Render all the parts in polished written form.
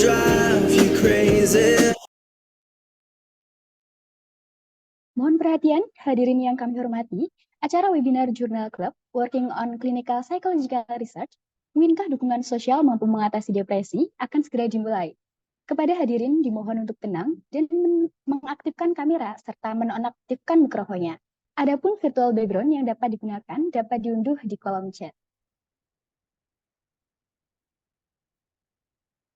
drive you crazy. Mohon perhatian, hadirin yang kami hormati, acara webinar Journal Club Working on Clinical Psychological Research, Menginkah Dukungan Sosial Mampu Mengatasi Depresi, akan segera dimulai. Kepada hadirin dimohon untuk tenang dan mengaktifkan kamera serta menonaktifkan mikrofonnya. Adapun virtual background yang dapat digunakan dapat diunduh di kolom chat.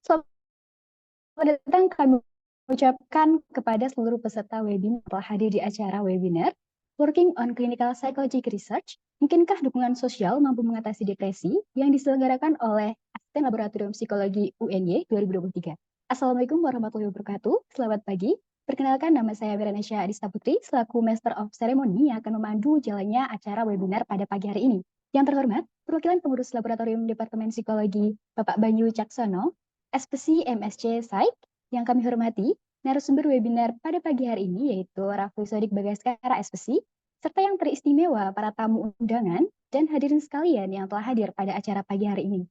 Selamat datang kami ucapkan kepada seluruh peserta webinar telah hadir di acara webinar Working on Clinical Psychological Research, Mungkinkah Dukungan Sosial Mampu Mengatasi Depresi yang diselenggarakan oleh Asisten Laboratorium Psikologi UNY 2023. Assalamualaikum warahmatullahi wabarakatuh. Selamat pagi. Perkenalkan, nama saya Viranesha Adista Putri, selaku Master of Ceremony yang akan memandu jalannya acara webinar pada pagi hari ini. Yang terhormat, perwakilan pengurus Laboratorium Departemen Psikologi, Bapak Banyu Caksono, SPC MSc Psych, yang kami hormati, narasumber webinar pada pagi hari ini yaitu Raffi Sodik Bagaskara SPC, serta yang teristimewa para tamu undangan dan hadirin sekalian yang telah hadir pada acara pagi hari ini.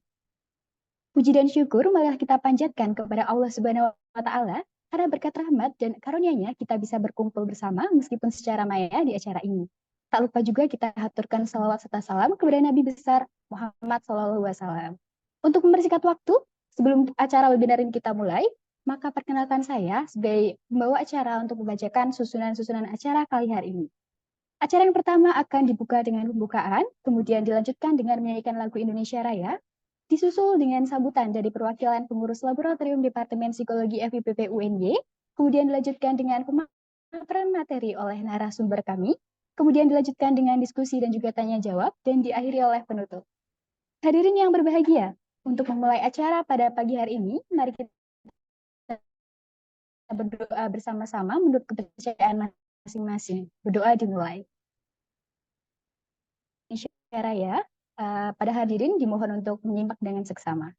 Puji dan syukur malah kita panjatkan kepada Allah Subhanahu wa Ta'ala karena berkat rahmat dan karunia-Nya kita bisa berkumpul bersama meskipun secara maya di acara ini. Tak lupa juga kita haturkan salawat serta salam kepada Nabi besar Muhammad SAW. Untuk mempersingkat waktu, sebelum acara webinar ini kita mulai, maka perkenalkan saya sebagai pembawa acara untuk membacakan susunan-susunan acara kali hari ini. Acara yang pertama akan dibuka dengan pembukaan, kemudian dilanjutkan dengan menyanyikan lagu Indonesia Raya, disusul dengan sambutan dari perwakilan pengurus Laboratorium Departemen Psikologi FIPP UNY, kemudian dilanjutkan dengan pemaparan materi oleh narasumber kami, kemudian dilanjutkan dengan diskusi dan juga tanya-jawab, dan diakhiri oleh penutup. Hadirin yang berbahagia, untuk memulai acara pada pagi hari ini, mari kita berdoa bersama-sama menurut kepercayaan masing-masing. Berdoa dimulai. Indonesia Raya, pada hadirin dimohon untuk menyimak dengan seksama.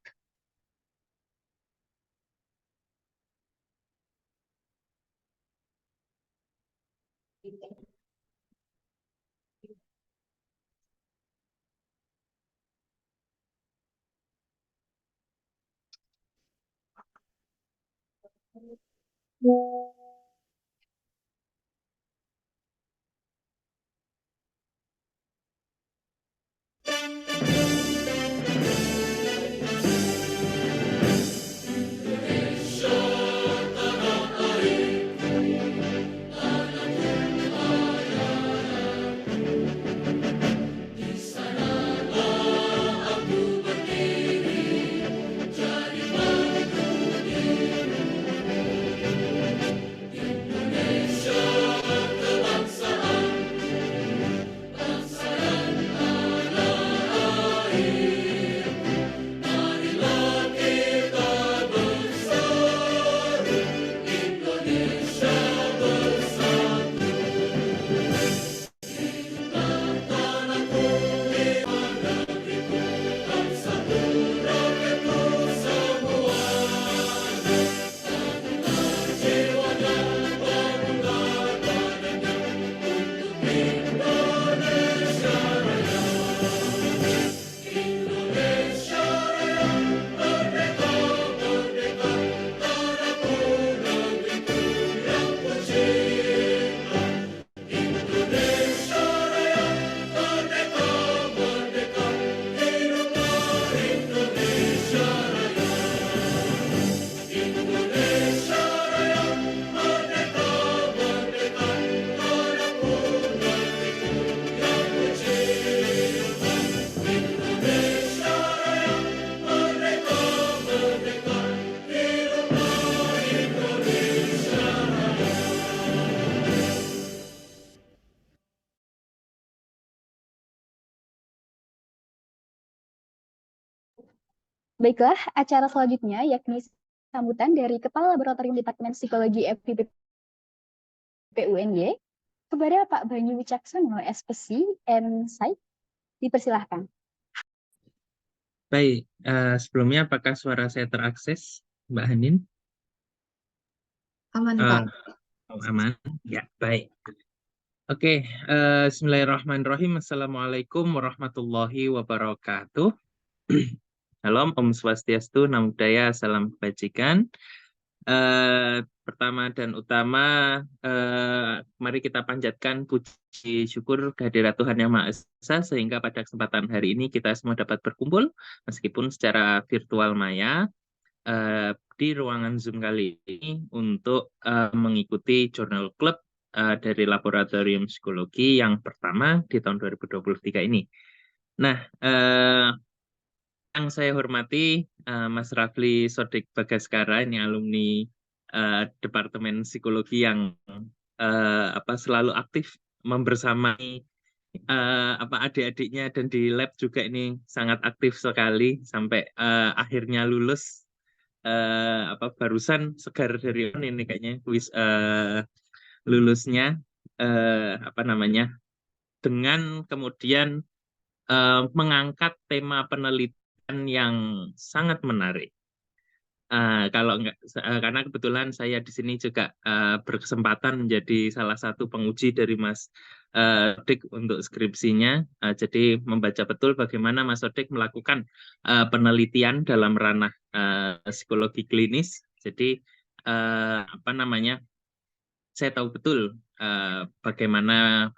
Baiklah, acara selanjutnya yakni sambutan dari Kepala Laboratorium Departemen Psikologi FIPP UNY kepada Pak Banyu Wicaksono, SPC and Psych. Dipersilahkan. Baik, sebelumnya apakah suara saya terakses, Mbak Hanin? Aman, Pak. Aman, ya, baik. Oke, bismillahirrahmanirrahim. Assalamualaikum warahmatullahi wabarakatuh. Salam, Om Swastiastu, Namo Buddhaya, Salam Kebajikan. Pertama dan utama, mari kita panjatkan puji syukur kehadirat Tuhan Yang Maha Esa, sehingga pada kesempatan hari ini kita semua dapat berkumpul, meskipun secara virtual maya, di ruangan Zoom kali ini untuk mengikuti Journal Club dari Laboratorium Psikologi yang pertama di tahun 2023 ini. Nah, yang saya hormati Mas Rafli Sodik Bagaskara, ini alumni Departemen Psikologi yang selalu aktif membersamai adik-adiknya, dan di lab juga ini sangat aktif sekali sampai akhirnya lulus. Barusan segar dari ini kayaknya lulusnya dengan kemudian mengangkat tema penelitian yang sangat menarik. Karena kebetulan saya di sini juga berkesempatan menjadi salah satu penguji dari Mas Dik untuk skripsinya. Jadi membaca betul bagaimana Mas Dik melakukan penelitian dalam ranah psikologi klinis. Jadi saya tahu betul bagaimana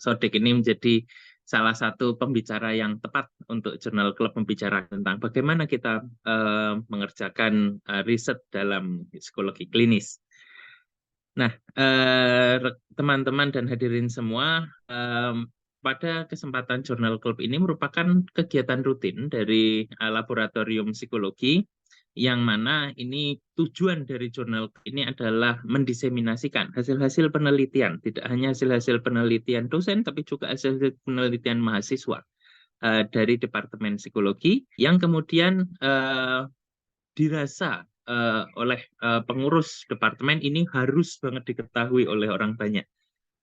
Sodik ini menjadi salah satu pembicara yang tepat untuk Journal Club membicarakan tentang bagaimana kita mengerjakan riset dalam psikologi klinis. Nah, teman-teman dan hadirin semua, pada kesempatan Journal Club ini merupakan kegiatan rutin dari Laboratorium Psikologi, yang mana ini tujuan dari Journal Club ini adalah mendiseminasikan hasil-hasil penelitian, tidak hanya hasil-hasil penelitian dosen, tapi juga hasil-hasil penelitian mahasiswa dari Departemen Psikologi, yang kemudian dirasa oleh pengurus departemen ini harus banget diketahui oleh orang banyak.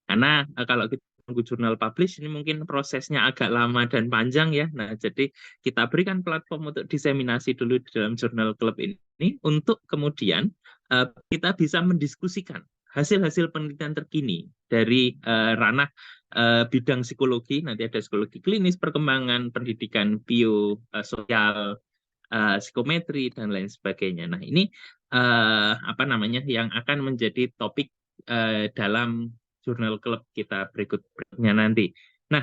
Karena kalau kita tunggu jurnal publish ini mungkin prosesnya agak lama dan panjang ya. Nah, jadi kita berikan platform untuk diseminasi dulu di dalam Journal Club ini untuk kemudian kita bisa mendiskusikan hasil-hasil penelitian terkini dari ranah bidang psikologi. Nanti ada psikologi klinis, perkembangan pendidikan biososial, psikometri dan lain sebagainya. Nah, ini yang akan menjadi topik dalam Journal Club kita berikutnya nanti. Nah,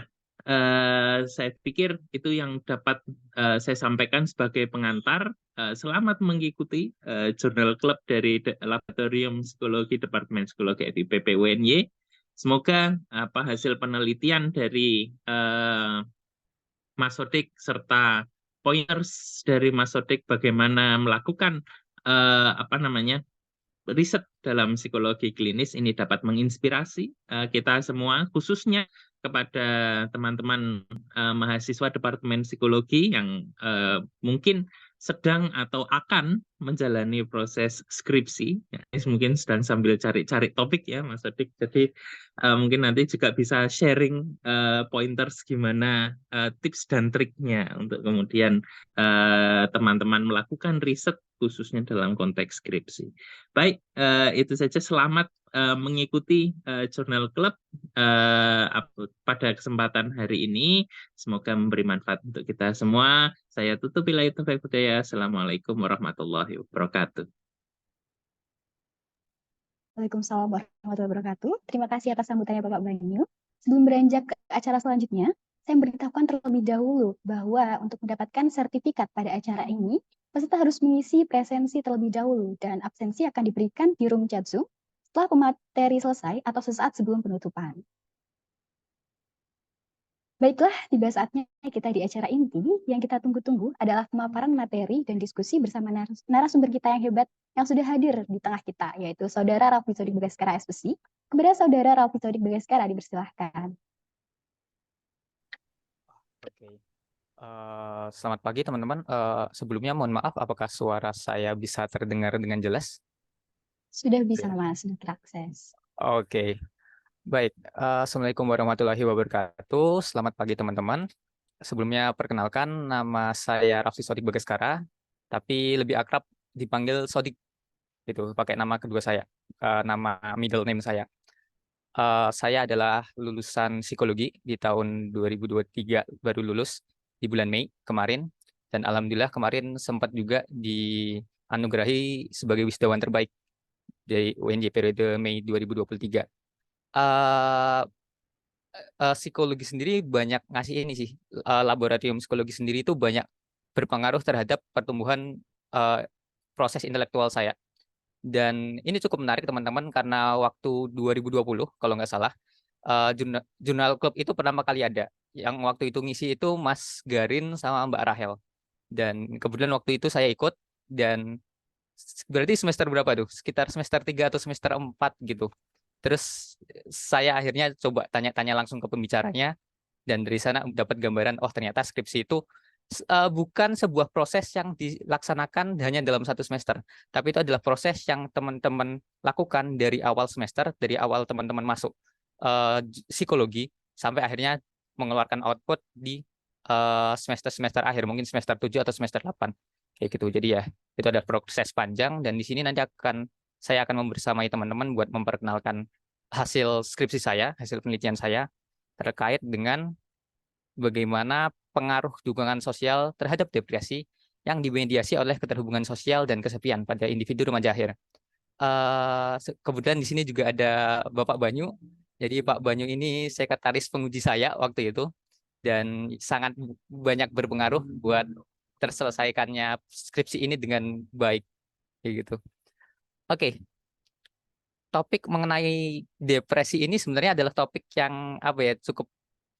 saya pikir itu yang dapat saya sampaikan sebagai pengantar. Selamat mengikuti Journal Club dari Laboratorium Psikologi Departemen Psikologi FIPP UNY. Semoga hasil penelitian dari Mas Sodik serta pointers dari Mas Sodik bagaimana melakukan riset dalam psikologi klinis ini dapat menginspirasi kita semua, khususnya kepada teman-teman mahasiswa Departemen Psikologi yang mungkin sedang atau akan menjalani proses skripsi. Ya, mungkin sedang sambil cari-cari topik ya, Mas Sodik. Jadi mungkin nanti juga bisa sharing pointers gimana tips dan triknya untuk kemudian teman-teman melakukan riset khususnya dalam konteks skripsi. Baik, itu saja. Selamat mengikuti Journal Club pada kesempatan hari ini. Semoga memberi manfaat untuk kita semua. Saya tutup bila itu baik budaya. Assalamualaikum warahmatullahi wabarakatuh. Waalaikumsalam warahmatullahi wabarakatuh. Terima kasih atas sambutannya Bapak Banyu. Sebelum beranjak ke acara selanjutnya, saya memberitahukan terlebih dahulu bahwa untuk mendapatkan sertifikat pada acara ini, peserta harus mengisi presensi terlebih dahulu dan absensi akan diberikan di room chat Zoom setelah pemateri selesai atau sesaat sebelum penutupan. Baiklah, tiba saatnya kita di acara inti. Yang kita tunggu-tunggu adalah pemaparan materi dan diskusi bersama narasumber kita yang hebat yang sudah hadir di tengah kita, yaitu Saudara Rafli Sodik Bagaskara SPSI. Kepada Saudara Rafli Sodik Bagaskara dipersilahkan. Oke. Selamat pagi teman-teman. Sebelumnya mohon maaf, apakah suara saya bisa terdengar dengan jelas? Sudah bisa, Mas, sudah terakses. Oke. Baik, Assalamualaikum warahmatullahi wabarakatuh. Selamat pagi teman-teman. Sebelumnya perkenalkan, nama saya Rafli Sodik Bagaskara, tapi lebih akrab dipanggil Sodik, itu pakai nama kedua saya, nama middle name saya. Saya adalah lulusan psikologi di tahun 2023, baru lulus di bulan Mei kemarin. Dan alhamdulillah kemarin sempat juga dianugerahi sebagai wisudawan terbaik dari UNJ periode Mei 2023. Eh Psikologi sendiri banyak ngasih ini sih, laboratorium psikologi sendiri itu banyak berpengaruh terhadap pertumbuhan eh, proses intelektual saya. Dan ini cukup menarik teman-teman karena waktu 2020 kalau nggak salah, jurnal klub itu pertama kali ada. Yang waktu itu ngisi itu Mas Garin sama Mbak Rahel. Dan kebetulan waktu itu saya ikut, dan berarti semester berapa tuh? Sekitar semester 3 atau semester 4 gitu. Terus saya akhirnya coba tanya-tanya langsung ke pembicaranya, dan dari sana dapat gambaran, oh ternyata skripsi itu bukan sebuah proses yang dilaksanakan hanya dalam satu semester, tapi itu adalah proses yang teman-teman lakukan dari awal semester, dari awal teman-teman masuk psikologi sampai akhirnya mengeluarkan output di semester-semester akhir, mungkin semester 7 atau semester 8 kayak gitu. Jadi ya itu ada proses panjang, dan di sini nanti saya akan membersamai teman-teman buat memperkenalkan hasil skripsi saya, hasil penelitian saya terkait dengan bagaimana pengaruh dukungan sosial terhadap depresi yang dimediasi oleh keterhubungan sosial dan kesepian pada individu remaja akhir. Kebetulan di sini juga ada Bapak Banyu. Jadi Pak Banyu ini sekretaris penguji saya waktu itu, dan sangat banyak berpengaruh buat terselesaikannya skripsi ini dengan baik kayak gitu. Oke, topik mengenai depresi ini sebenarnya adalah topik yang cukup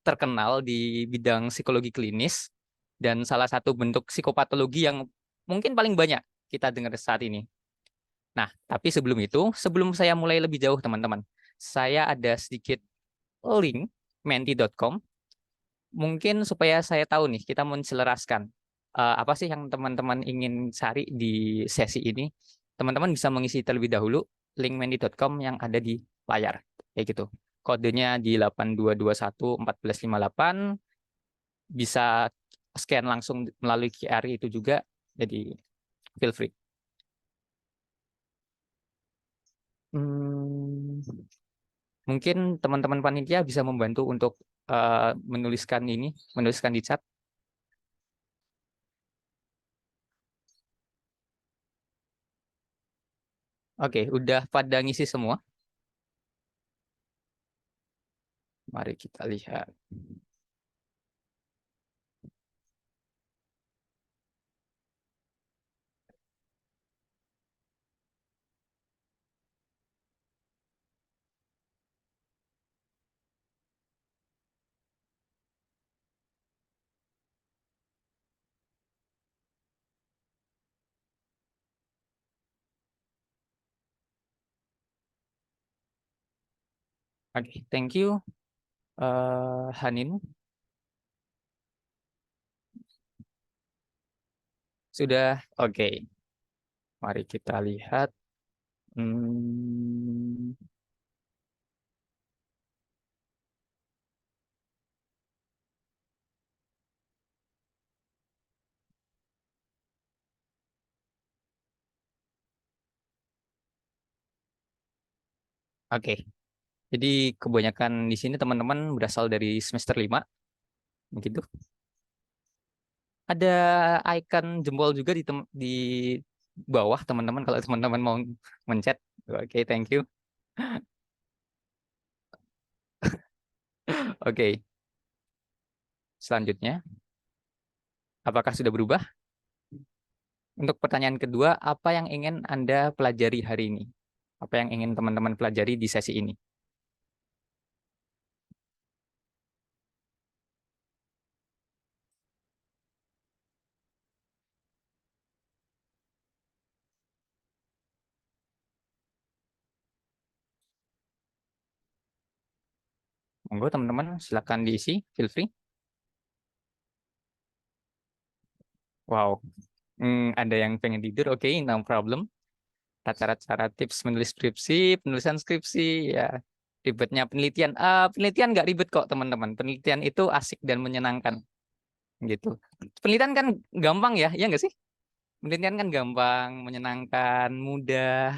terkenal di bidang psikologi klinis, dan salah satu bentuk psikopatologi yang mungkin paling banyak kita dengar saat ini. Nah, tapi sebelum saya mulai lebih jauh teman-teman, saya ada sedikit link menti.com, mungkin supaya saya tahu nih, kita menselaraskan apa sih yang teman-teman ingin cari di sesi ini. Teman-teman bisa mengisi terlebih dahulu link menti.com yang ada di layar kayak gitu. Kodenya di 82211458, bisa scan langsung melalui QR itu juga, jadi feel free. Mungkin teman-teman panitia bisa membantu untuk menuliskan di chat. Oke, udah pada ngisi semua? Mari kita lihat. Oke, thank you, Hanin. Sudah, oke. Mari kita lihat. Oke, jadi kebanyakan di sini teman-teman berasal dari semester 5, begitu. Ada icon jempol juga di bawah teman-teman kalau teman-teman mau mencet. Oke, thank you. Oke, selanjutnya, apakah sudah berubah? Untuk pertanyaan kedua, apa yang ingin Anda pelajari hari ini? Apa yang ingin teman-teman pelajari di sesi ini? Monggo teman-teman, silakan diisi, feel free. Wow, ada yang pengen tidur, oke, no problem. Cara-cara tips menulis skripsi, penulisan skripsi, ya ribetnya penelitian. Penelitian nggak ribet kok teman-teman. Penelitian itu asik dan menyenangkan, gitu. Penelitian kan gampang ya nggak sih? Penelitian kan gampang, menyenangkan, mudah.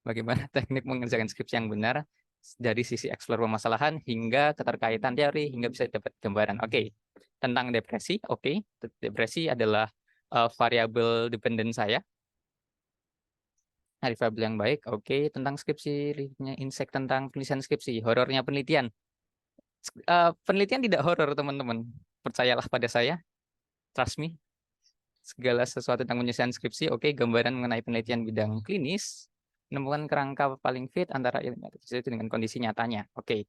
Bagaimana teknik mengerjakan skripsi yang benar? dari sisi eksplor permasalahan hingga keterkaitan teori hingga bisa dapat gambaran. Oke. Tentang depresi, oke. Depresi adalah variabel dependen saya. Variabel yang baik, oke. Tentang skripsi, insight tentang penulisan skripsi, horornya penelitian. Penelitian tidak horor, teman-teman. Percayalah pada saya. Trust me. Segala sesuatu tentang penyelesaian skripsi, oke. Gambaran mengenai penelitian bidang klinis, menemukan kerangka paling fit antara ilmu itu dengan kondisi nyatanya. Oke.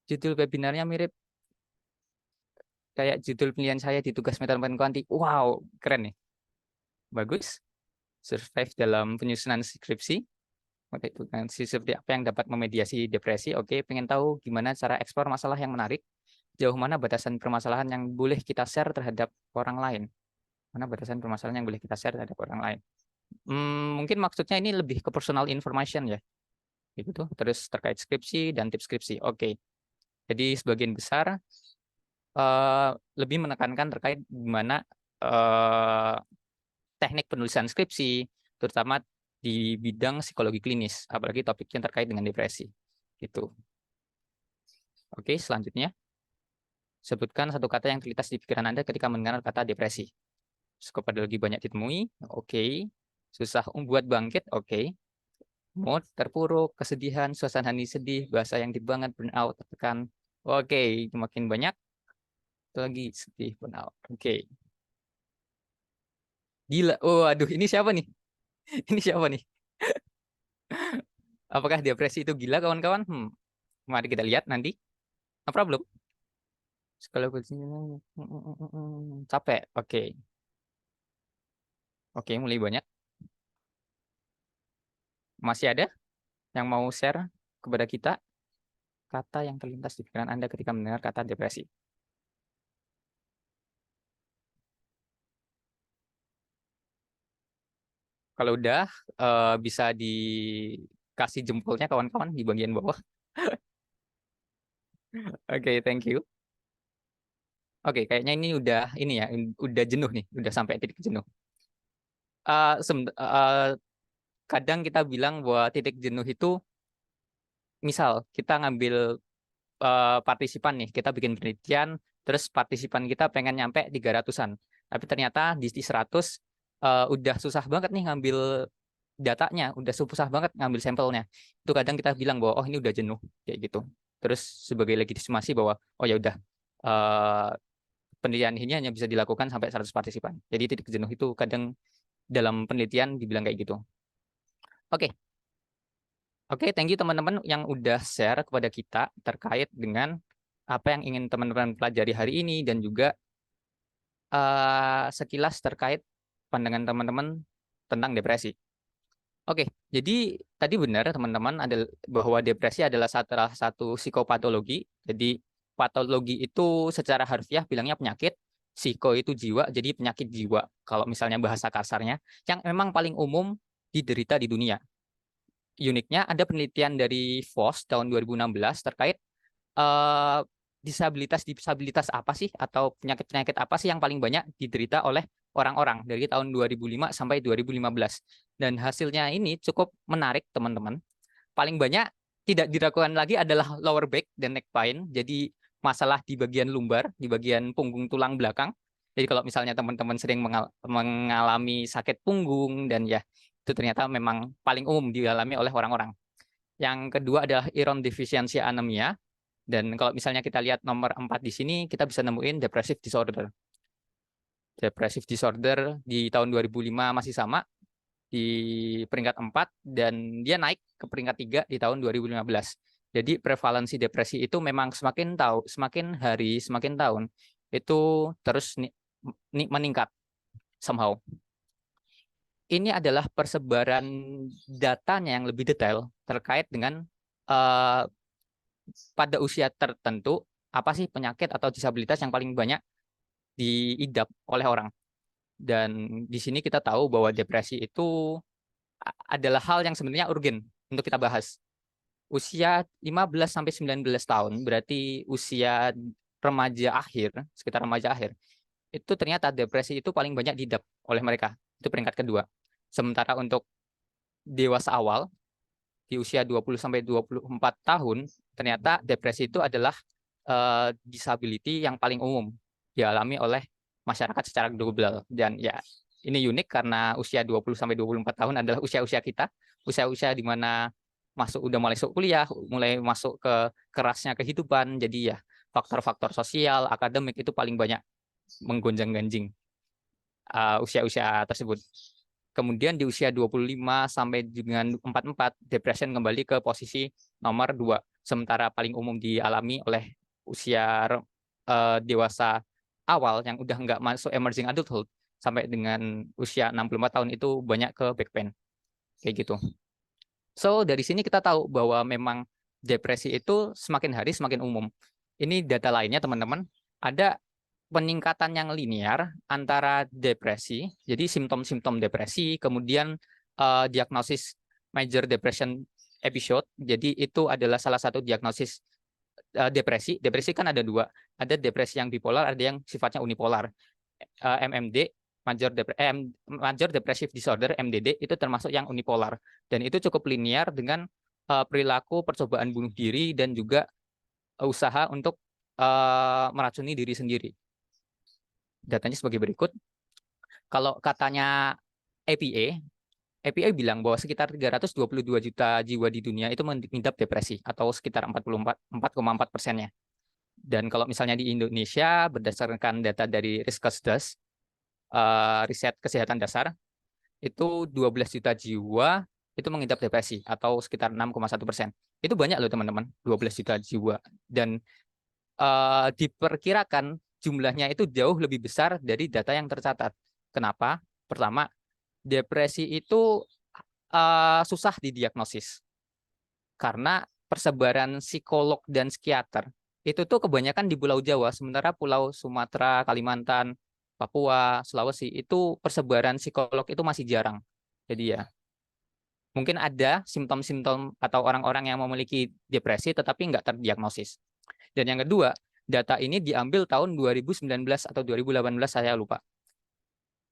Judul webinarnya mirip kayak judul penelitian saya di tugas metode kuanti. Wow, keren nih. Bagus. Survive dalam penyusunan skripsi. Oke, seperti apa yang dapat memediasi depresi. Oke, pengen tahu gimana cara eksplor masalah yang menarik. Jauh mana batasan permasalahan yang boleh kita share terhadap orang lain. Mana batasan permasalahan yang boleh kita share terhadap orang lain. Mungkin maksudnya ini lebih ke personal information ya. Gitu. Terus terkait skripsi dan tips skripsi. Oke. Jadi sebagian besar lebih menekankan terkait gimana teknik penulisan skripsi, terutama di bidang psikologi klinis, apalagi topiknya terkait dengan depresi. Gitu. Oke, selanjutnya. Sebutkan satu kata yang terlintas di pikiran Anda ketika mendengar kata depresi. Psikopatologi banyak ditemui, oke. Susah buat bangkit, oke. Mood, terpuruk, kesedihan, suasana hati sedih, bahasa yang dibanget, burnout, tertekan. Oke, makin banyak. Itu lagi sedih, burnout. Oke. Gila. Oh, aduh, ini siapa nih? Ini siapa nih? Apakah depresi itu gila, kawan-kawan? Mari kita lihat nanti. No problem. Kalau capek, oke. Oke, mulai banyak. Masih ada yang mau share kepada kita kata yang terlintas di pikiran Anda ketika mendengar kata depresi? Kalau udah, bisa dikasih jempolnya kawan-kawan di bagian bawah. Oke, thank you. Oke, kayaknya ini ya, udah jenuh nih, udah sampai titik jenuh. Kadang kita bilang bahwa titik jenuh itu, misal kita ngambil partisipan nih, kita bikin penelitian, terus partisipan kita pengen nyampe 300-an. Tapi ternyata di 100 udah susah banget nih ngambil datanya, udah susah banget ngambil sampelnya. Itu kadang kita bilang bahwa oh ini udah jenuh kayak gitu. Terus sebagai legitimasi bahwa oh ya udah penelitian ini hanya bisa dilakukan sampai 100 partisipan. Jadi titik jenuh itu kadang dalam penelitian dibilang kayak gitu. Oke. Oke, thank you teman-teman yang udah share kepada kita terkait dengan apa yang ingin teman-teman pelajari hari ini dan juga sekilas terkait pandangan teman-teman tentang depresi. Oke, jadi tadi benar teman-teman bahwa depresi adalah salah satu psikopatologi. Jadi patologi itu secara harfiah bilangnya penyakit, psiko itu jiwa, jadi penyakit jiwa. Kalau misalnya bahasa kasarnya, yang memang paling umum diderita di dunia. Uniknya ada penelitian dari Voss tahun 2016 terkait disabilitas apa sih atau penyakit-penyakit apa sih yang paling banyak diderita oleh orang-orang dari tahun 2005 sampai 2015. Dan hasilnya ini cukup menarik, teman-teman. Paling banyak tidak diragukan lagi adalah lower back dan neck pain. Jadi masalah di bagian lumbar, di bagian punggung tulang belakang. Jadi kalau misalnya teman-teman sering mengalami sakit punggung dan ya itu ternyata memang paling umum dialami oleh orang-orang. Yang kedua adalah iron deficiency anemia. Dan kalau misalnya kita lihat nomor 4 di sini, kita bisa nemuin depressive disorder. Depressive disorder di tahun 2005 masih sama di peringkat 4 dan dia naik ke peringkat 3 di tahun 2015. Jadi prevalensi depresi itu memang semakin hari semakin tahun itu terus meningkat somehow. Ini adalah persebaran datanya yang lebih detail terkait dengan pada usia tertentu apa sih penyakit atau disabilitas yang paling banyak diidap oleh orang. Dan di sini kita tahu bahwa depresi itu adalah hal yang sebenarnya urgen untuk kita bahas. Usia 15 sampai 19 tahun berarti usia remaja akhir, sekitar remaja akhir. Itu ternyata depresi itu paling banyak diidap oleh mereka. Itu peringkat kedua. Sementara untuk dewasa awal di usia 20 sampai 24 tahun, ternyata depresi itu adalah disability yang paling umum dialami oleh masyarakat secara global. Dan ya, ini unik karena usia 20 sampai 24 tahun adalah usia-usia kita, usia-usia di mana udah mulai masuk kuliah, mulai masuk ke kerasnya kehidupan. Jadi ya, faktor-faktor sosial, akademik itu paling banyak menggonjang-ganjing usia-usia tersebut. Kemudian di usia 25 sampai dengan 44, depression kembali ke posisi nomor 2. Sementara paling umum dialami oleh usia dewasa awal yang udah nggak masuk emerging adulthood sampai dengan usia 64 tahun itu banyak ke back pain. Kayak gitu. So, dari sini kita tahu bahwa memang depresi itu semakin hari semakin umum. Ini data lainnya, teman-teman. Ada peningkatan yang linear antara depresi, jadi simptom-simptom depresi, kemudian diagnosis major depression episode, jadi itu adalah salah satu diagnosis depresi. Depresi kan ada 2, ada depresi yang bipolar, ada yang sifatnya unipolar. MMD, major depressive disorder, MDD, itu termasuk yang unipolar, dan itu cukup linear dengan perilaku percobaan bunuh diri dan juga usaha untuk meracuni diri sendiri. Datanya sebagai berikut. Kalau katanya APA bilang bahwa sekitar 322 juta jiwa di dunia itu mengidap depresi, atau sekitar 4,4%-nya. Dan kalau misalnya di Indonesia, berdasarkan data dari Riskesdas, riset kesehatan dasar, itu 12 juta jiwa itu mengidap depresi, atau sekitar 6,1%. Itu banyak loh teman-teman, 12 juta jiwa. Dan diperkirakan jumlahnya itu jauh lebih besar dari data yang tercatat. Kenapa? Pertama, depresi itu susah didiagnosis karena persebaran psikolog dan psikiater itu tuh kebanyakan di Pulau Jawa, sementara Pulau Sumatera, Kalimantan, Papua, Sulawesi itu persebaran psikolog itu masih jarang. Jadi ya, mungkin ada simptom-simptom atau orang-orang yang memiliki depresi tetapi nggak terdiagnosis. Dan yang kedua, data ini diambil tahun 2019 atau 2018, saya lupa.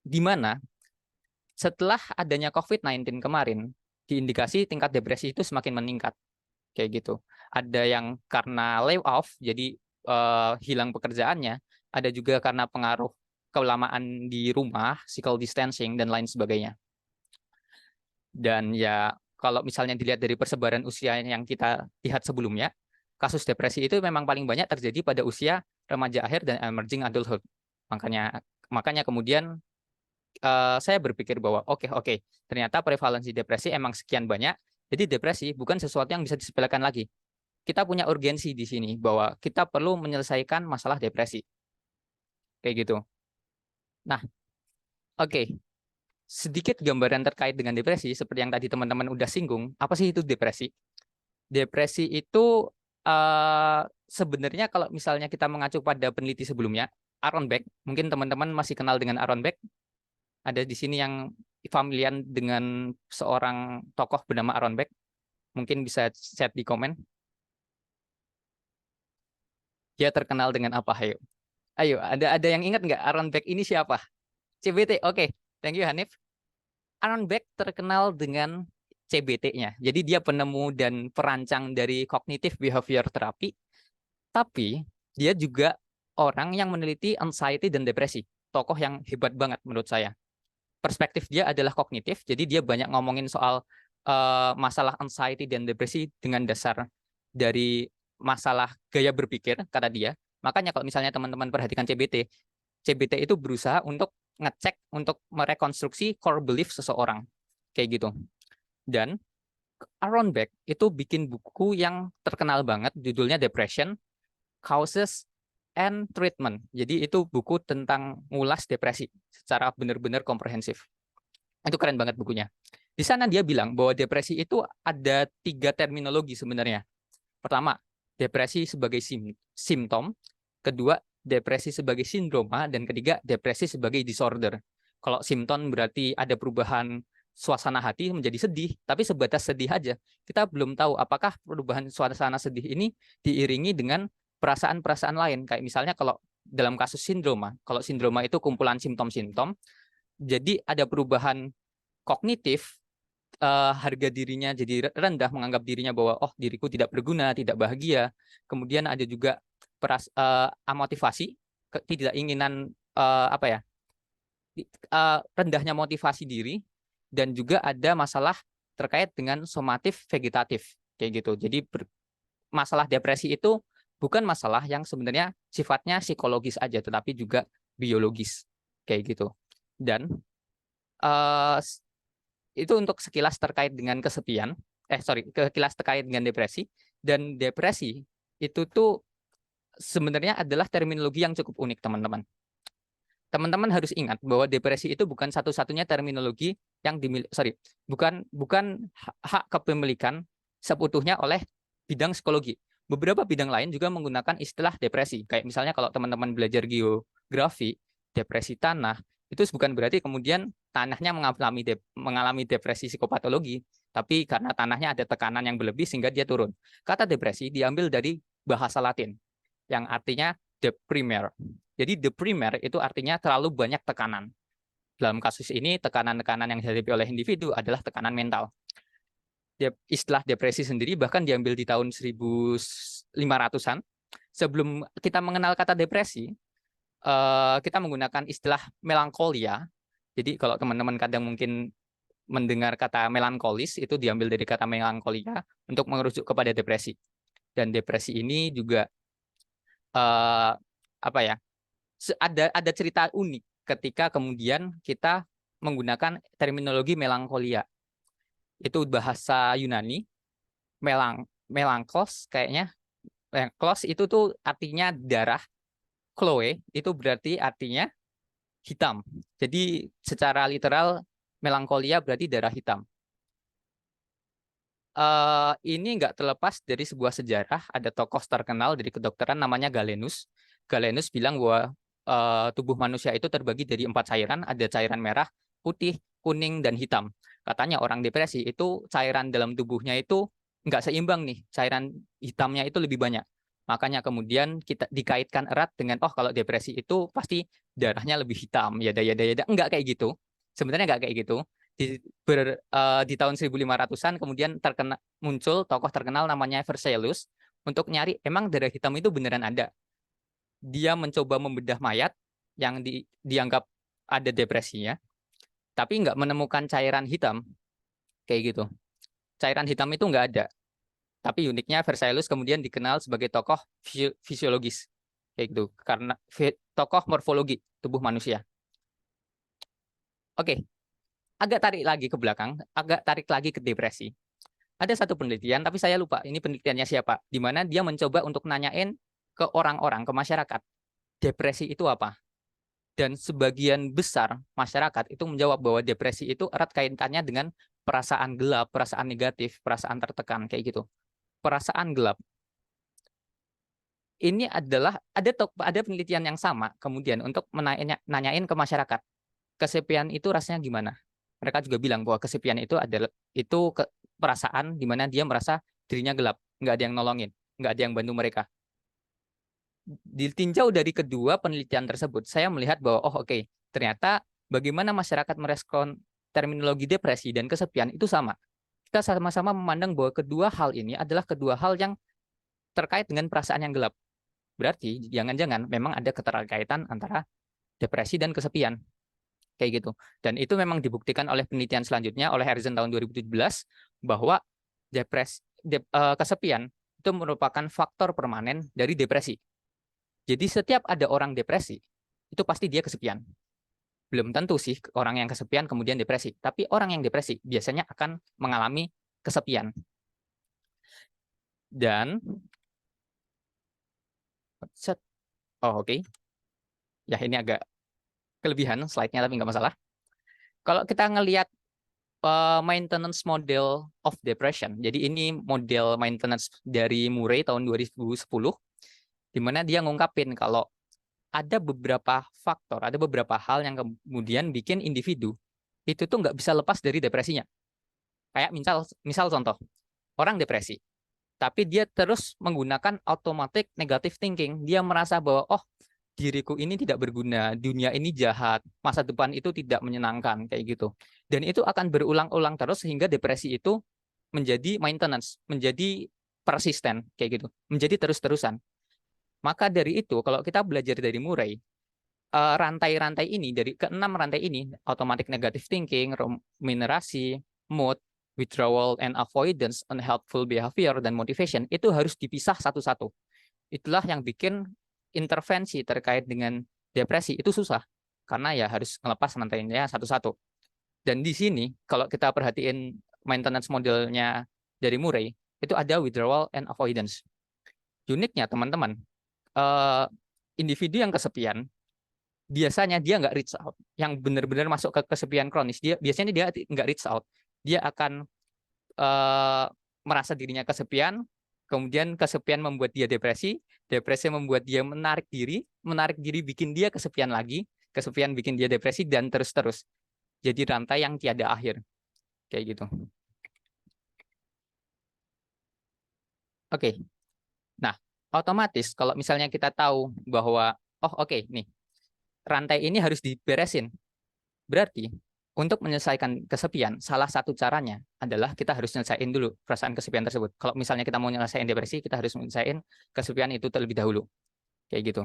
Di mana setelah adanya COVID-19 kemarin, diindikasi tingkat depresi itu semakin meningkat. Kayak gitu. Ada yang karena layoff, jadi hilang pekerjaannya. Ada juga karena pengaruh kelamaan di rumah, physical distancing, dan lain sebagainya. Dan ya, kalau misalnya dilihat dari persebaran usia yang kita lihat sebelumnya, kasus depresi itu memang paling banyak terjadi pada usia remaja akhir dan emerging adulthood. Makanya kemudian saya berpikir bahwa oke, ternyata prevalensi depresi emang sekian banyak. Jadi depresi bukan sesuatu yang bisa disepelekan lagi. Kita punya urgensi di sini bahwa kita perlu menyelesaikan masalah depresi. Kayak gitu. Nah, sedikit gambaran terkait dengan depresi, seperti yang tadi teman-teman udah singgung. Apa sih itu depresi? Depresi itu sebenarnya kalau misalnya kita mengacu pada peneliti sebelumnya, Aaron Beck, mungkin teman-teman masih kenal dengan Aaron Beck. Ada di sini yang familiar dengan seorang tokoh bernama Aaron Beck. Mungkin bisa chat di komen. Dia terkenal dengan apa? Ayo, ada yang ingat nggak Aaron Beck ini siapa? CBT. Oke, thank you Hanif. Aaron Beck terkenal dengan CBT-nya. Jadi dia penemu dan perancang dari cognitive behavior therapy. Tapi dia juga orang yang meneliti anxiety dan depresi. Tokoh yang hebat banget menurut saya. Perspektif dia adalah kognitif, jadi dia banyak ngomongin soal masalah anxiety dan depresi dengan dasar dari masalah gaya berpikir, kata dia. Makanya kalau misalnya teman-teman perhatikan CBT itu berusaha untuk ngecek, untuk merekonstruksi core belief seseorang. Kayak gitu. Dan Aaron Beck itu bikin buku yang terkenal banget, judulnya Depression, Causes and Treatment. Jadi itu buku tentang ngulas depresi secara benar-benar komprehensif. Itu keren banget bukunya. Di sana dia bilang bahwa depresi itu ada 3 terminologi sebenarnya. Pertama, depresi sebagai simptom. Kedua, depresi sebagai sindroma. Dan ketiga, depresi sebagai disorder. Kalau simptom berarti ada perubahan suasana hati menjadi sedih, tapi sebatas sedih aja. Kita belum tahu apakah perubahan suasana sedih ini diiringi dengan perasaan-perasaan lain. Kayak misalnya kalau dalam kasus sindroma, kalau sindroma itu kumpulan simptom-simptom, jadi ada perubahan kognitif, harga dirinya jadi rendah, menganggap dirinya bahwa oh diriku tidak berguna, tidak bahagia. Kemudian ada juga amotivasi, ketidakingginan apa ya, rendahnya motivasi diri, dan juga ada masalah terkait dengan somatif vegetatif kayak gitu. Jadi masalah depresi itu bukan masalah yang sebenarnya sifatnya psikologis aja, tetapi juga biologis kayak gitu. Dan itu untuk sekilas terkait dengan kesepian. Sekilas terkait dengan depresi. Dan depresi itu tuh sebenarnya adalah terminologi yang cukup unik, teman-teman. Teman-teman harus ingat bahwa depresi itu bukan satu-satunya terminologi yang bukan hak kepemilikan seutuhnya oleh bidang psikologi. Beberapa bidang lain juga menggunakan istilah depresi. Kayak misalnya kalau teman-teman belajar geografi, depresi tanah, itu bukan berarti kemudian tanahnya mengalami depresi psikopatologi, tapi karena tanahnya ada tekanan yang berlebih sehingga dia turun. Kata depresi diambil dari bahasa Latin, yang artinya deprimer. Jadi deprimer itu artinya terlalu banyak tekanan. Dalam kasus ini, tekanan-tekanan yang dihadapi oleh individu adalah tekanan mental. Istilah depresi sendiri bahkan diambil di tahun 1500-an. Sebelum kita mengenal kata depresi, kita menggunakan istilah melankolia. Jadi kalau teman-teman kadang mungkin mendengar kata melankolis, itu diambil dari kata melankolia untuk merujuk kepada depresi. Dan depresi ini juga ada cerita unik ketika kemudian kita menggunakan terminologi melankolia. Itu bahasa Yunani, melankos kayaknya. Melankos itu tuh artinya darah. Chloe itu berarti artinya hitam. Jadi secara literal melankolia berarti darah hitam. Ini nggak terlepas dari sebuah sejarah. Ada tokoh terkenal dari kedokteran namanya Galenus. Galenus bilang bahwa tubuh manusia itu terbagi dari 4 cairan, ada cairan merah, putih, kuning, dan hitam. Katanya orang depresi itu cairan dalam tubuhnya itu nggak seimbang nih, cairan hitamnya itu lebih banyak. Makanya kemudian kita dikaitkan erat dengan kalau depresi itu pasti darahnya lebih hitam, yada. Enggak kayak gitu. Sebenarnya enggak kayak gitu. Di tahun 1500-an kemudian muncul tokoh terkenal namanya Vesalius untuk nyari emang darah hitam itu beneran ada. Dia mencoba membedah mayat yang dianggap ada depresinya, tapi nggak menemukan cairan hitam kayak gitu. Cairan hitam itu nggak ada. Tapi uniknya Vesalius kemudian dikenal sebagai tokoh fisiologis kayak gitu, karena tokoh morfologi tubuh manusia. Oke, agak tarik lagi ke belakang, agak tarik lagi ke depresi. Ada satu penelitian, tapi saya lupa ini penelitiannya siapa, di mana dia mencoba untuk nanyain ke orang-orang, ke masyarakat, depresi itu apa? Dan sebagian besar masyarakat itu menjawab bahwa depresi itu erat kaitannya dengan perasaan gelap, perasaan negatif, perasaan tertekan, kayak gitu. Perasaan gelap. Ini adalah, ada penelitian yang sama, kemudian untuk nanyain ke masyarakat, kesepian itu rasanya gimana? Mereka juga bilang bahwa kesepian itu adalah perasaan di mana dia merasa dirinya gelap, nggak ada yang nolongin, nggak ada yang bantu mereka. Ditinjau dari kedua penelitian tersebut, saya melihat bahwa ternyata bagaimana masyarakat merespon terminologi depresi dan kesepian itu sama. Kita sama-sama memandang bahwa kedua hal ini adalah kedua hal yang terkait dengan perasaan yang gelap. Berarti jangan-jangan memang ada keterkaitan antara depresi dan kesepian. Kayak gitu. Dan itu memang dibuktikan oleh penelitian selanjutnya oleh Harrison tahun 2017 bahwa kesepian itu merupakan faktor permanen dari depresi. Jadi setiap ada orang depresi, itu pasti dia kesepian. Belum tentu sih orang yang kesepian kemudian depresi, tapi orang yang depresi biasanya akan mengalami kesepian. Dan ya ini agak kelebihan slide-nya tapi nggak masalah. Kalau kita ngelihat maintenance model of depression, jadi ini model maintenance dari Murray tahun 2010, di mana dia ngungkapin kalau ada beberapa faktor, ada beberapa hal yang kemudian bikin individu itu tuh nggak bisa lepas dari depresinya. Kayak misal contoh, orang depresi, tapi dia terus menggunakan automatic negative thinking. Dia merasa bahwa diriku ini tidak berguna, dunia ini jahat, masa depan itu tidak menyenangkan, kayak gitu. Dan itu akan berulang-ulang terus sehingga depresi itu menjadi maintenance, menjadi persisten, kayak gitu, menjadi terus-terusan. Maka dari itu, kalau kita belajar dari Murray, rantai-rantai ini, dari keenam rantai ini, automatic negative thinking, ruminasi, mood, withdrawal and avoidance, unhelpful behavior, dan motivation, itu harus dipisah satu-satu. Itulah yang bikin intervensi terkait dengan depresi itu susah, karena ya harus ngelepas rantainya satu-satu. Dan di sini, kalau kita perhatiin maintenance modelnya dari Murray, itu ada withdrawal and avoidance. Uniknya teman-teman, individu yang kesepian, biasanya dia nggak reach out. Yang benar-benar masuk ke kesepian kronis, biasanya dia nggak reach out. Dia akan merasa dirinya kesepian, kemudian kesepian membuat dia depresi, depresi membuat dia menarik diri bikin dia kesepian lagi, kesepian bikin dia depresi, dan terus-terus. Jadi rantai yang tiada akhir. Kayak gitu. Oke. Nah, otomatis kalau misalnya kita tahu bahwa, nih, rantai ini harus diberesin. Berarti, untuk menyelesaikan kesepian, salah satu caranya adalah kita harus nyelesain dulu perasaan kesepian tersebut. Kalau misalnya kita mau nyelesain depresi, kita harus menyelesain kesepian itu terlebih dahulu. Kayak gitu.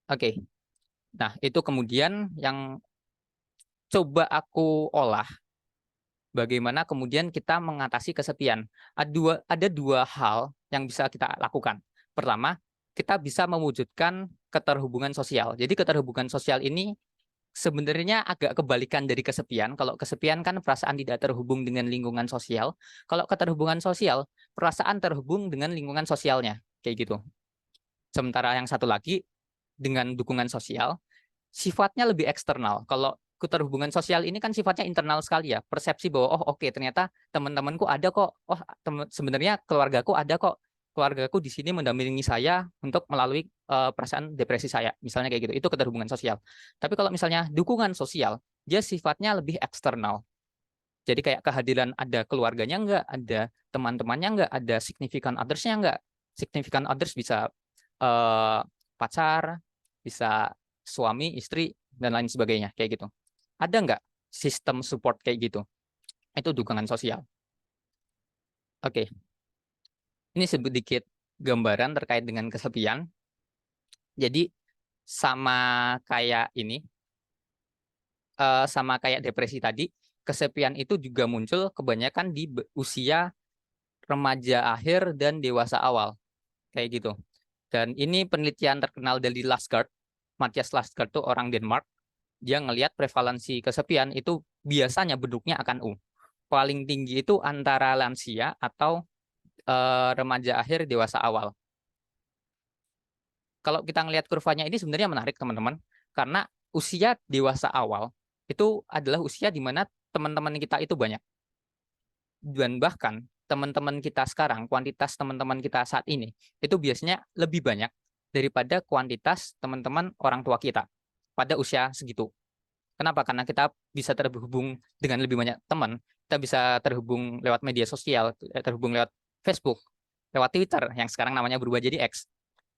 Oke. Nah, itu kemudian yang coba aku olah, bagaimana kemudian kita mengatasi kesepian. Ada dua hal yang bisa kita lakukan. Pertama, kita bisa mewujudkan keterhubungan sosial. Jadi keterhubungan sosial ini sebenarnya agak kebalikan dari kesepian. Kalau kesepian kan perasaan tidak terhubung dengan lingkungan sosial. Kalau keterhubungan sosial, perasaan terhubung dengan lingkungan sosialnya. Kayak gitu. Sementara yang satu lagi, dengan dukungan sosial, sifatnya lebih eksternal. Kalau keterhubungan sosial ini kan sifatnya internal sekali ya. Persepsi bahwa, ternyata teman-temanku ada kok. Sebenarnya keluargaku ada kok. Keluargaku di sini mendampingi saya untuk melalui perasaan depresi saya, misalnya kayak gitu. Itu keterhubungan sosial. Tapi kalau misalnya dukungan sosial, dia sifatnya lebih eksternal. Jadi kayak kehadiran ada keluarganya enggak, ada teman-temannya enggak, ada significant others-nya enggak. Significant others bisa pacar, bisa suami, istri, dan lain sebagainya, kayak gitu. Ada enggak sistem support kayak gitu? Itu dukungan sosial. Oke. Ini sedikit gambaran terkait dengan kesepian. Jadi sama kayak ini, sama kayak depresi tadi, kesepian itu juga muncul kebanyakan di usia remaja akhir dan dewasa awal, kayak gitu. Dan ini penelitian terkenal dari Lasgard, Matthias Lasgard itu orang Denmark. Dia ngelihat prevalensi kesepian itu biasanya bentuknya akan U. Paling tinggi itu antara lansia atau remaja akhir dewasa awal. Kalau kita ngelihat kurvanya ini sebenarnya menarik teman-teman, karena usia dewasa awal itu adalah usia di mana teman-teman kita itu banyak. Dan bahkan teman-teman kita sekarang, kuantitas teman-teman kita saat ini, itu biasanya lebih banyak daripada kuantitas teman-teman orang tua kita pada usia segitu. Kenapa? Karena kita bisa terhubung dengan lebih banyak teman, kita bisa terhubung lewat media sosial, terhubung lewat Facebook, lewat Twitter, yang sekarang namanya berubah jadi X.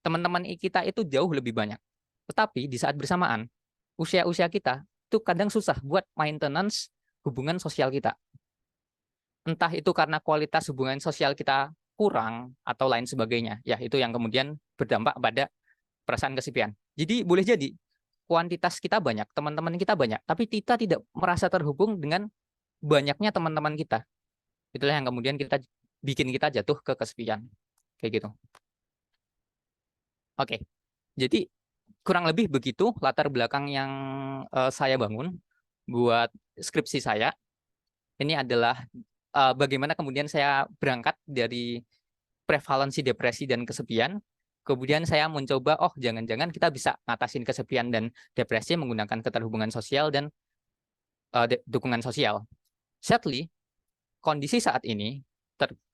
Teman-teman kita itu jauh lebih banyak. Tetapi di saat bersamaan, usia-usia kita itu kadang susah buat maintenance hubungan sosial kita. Entah itu karena kualitas hubungan sosial kita kurang atau lain sebagainya. Ya, itu yang kemudian berdampak pada perasaan kesepian. Jadi boleh jadi kuantitas kita banyak, teman-teman kita banyak, tapi kita tidak merasa terhubung dengan banyaknya teman-teman kita. Itulah yang kemudian bikin kita jatuh ke kesepian. Kayak gitu. Oke. Jadi kurang lebih begitu latar belakang yang saya bangun buat skripsi saya. Ini adalah bagaimana kemudian saya berangkat dari prevalensi depresi dan kesepian. Kemudian saya mencoba, jangan-jangan kita bisa ngatasin kesepian dan depresi menggunakan keterhubungan sosial dan dukungan sosial. Sadly, kondisi saat ini,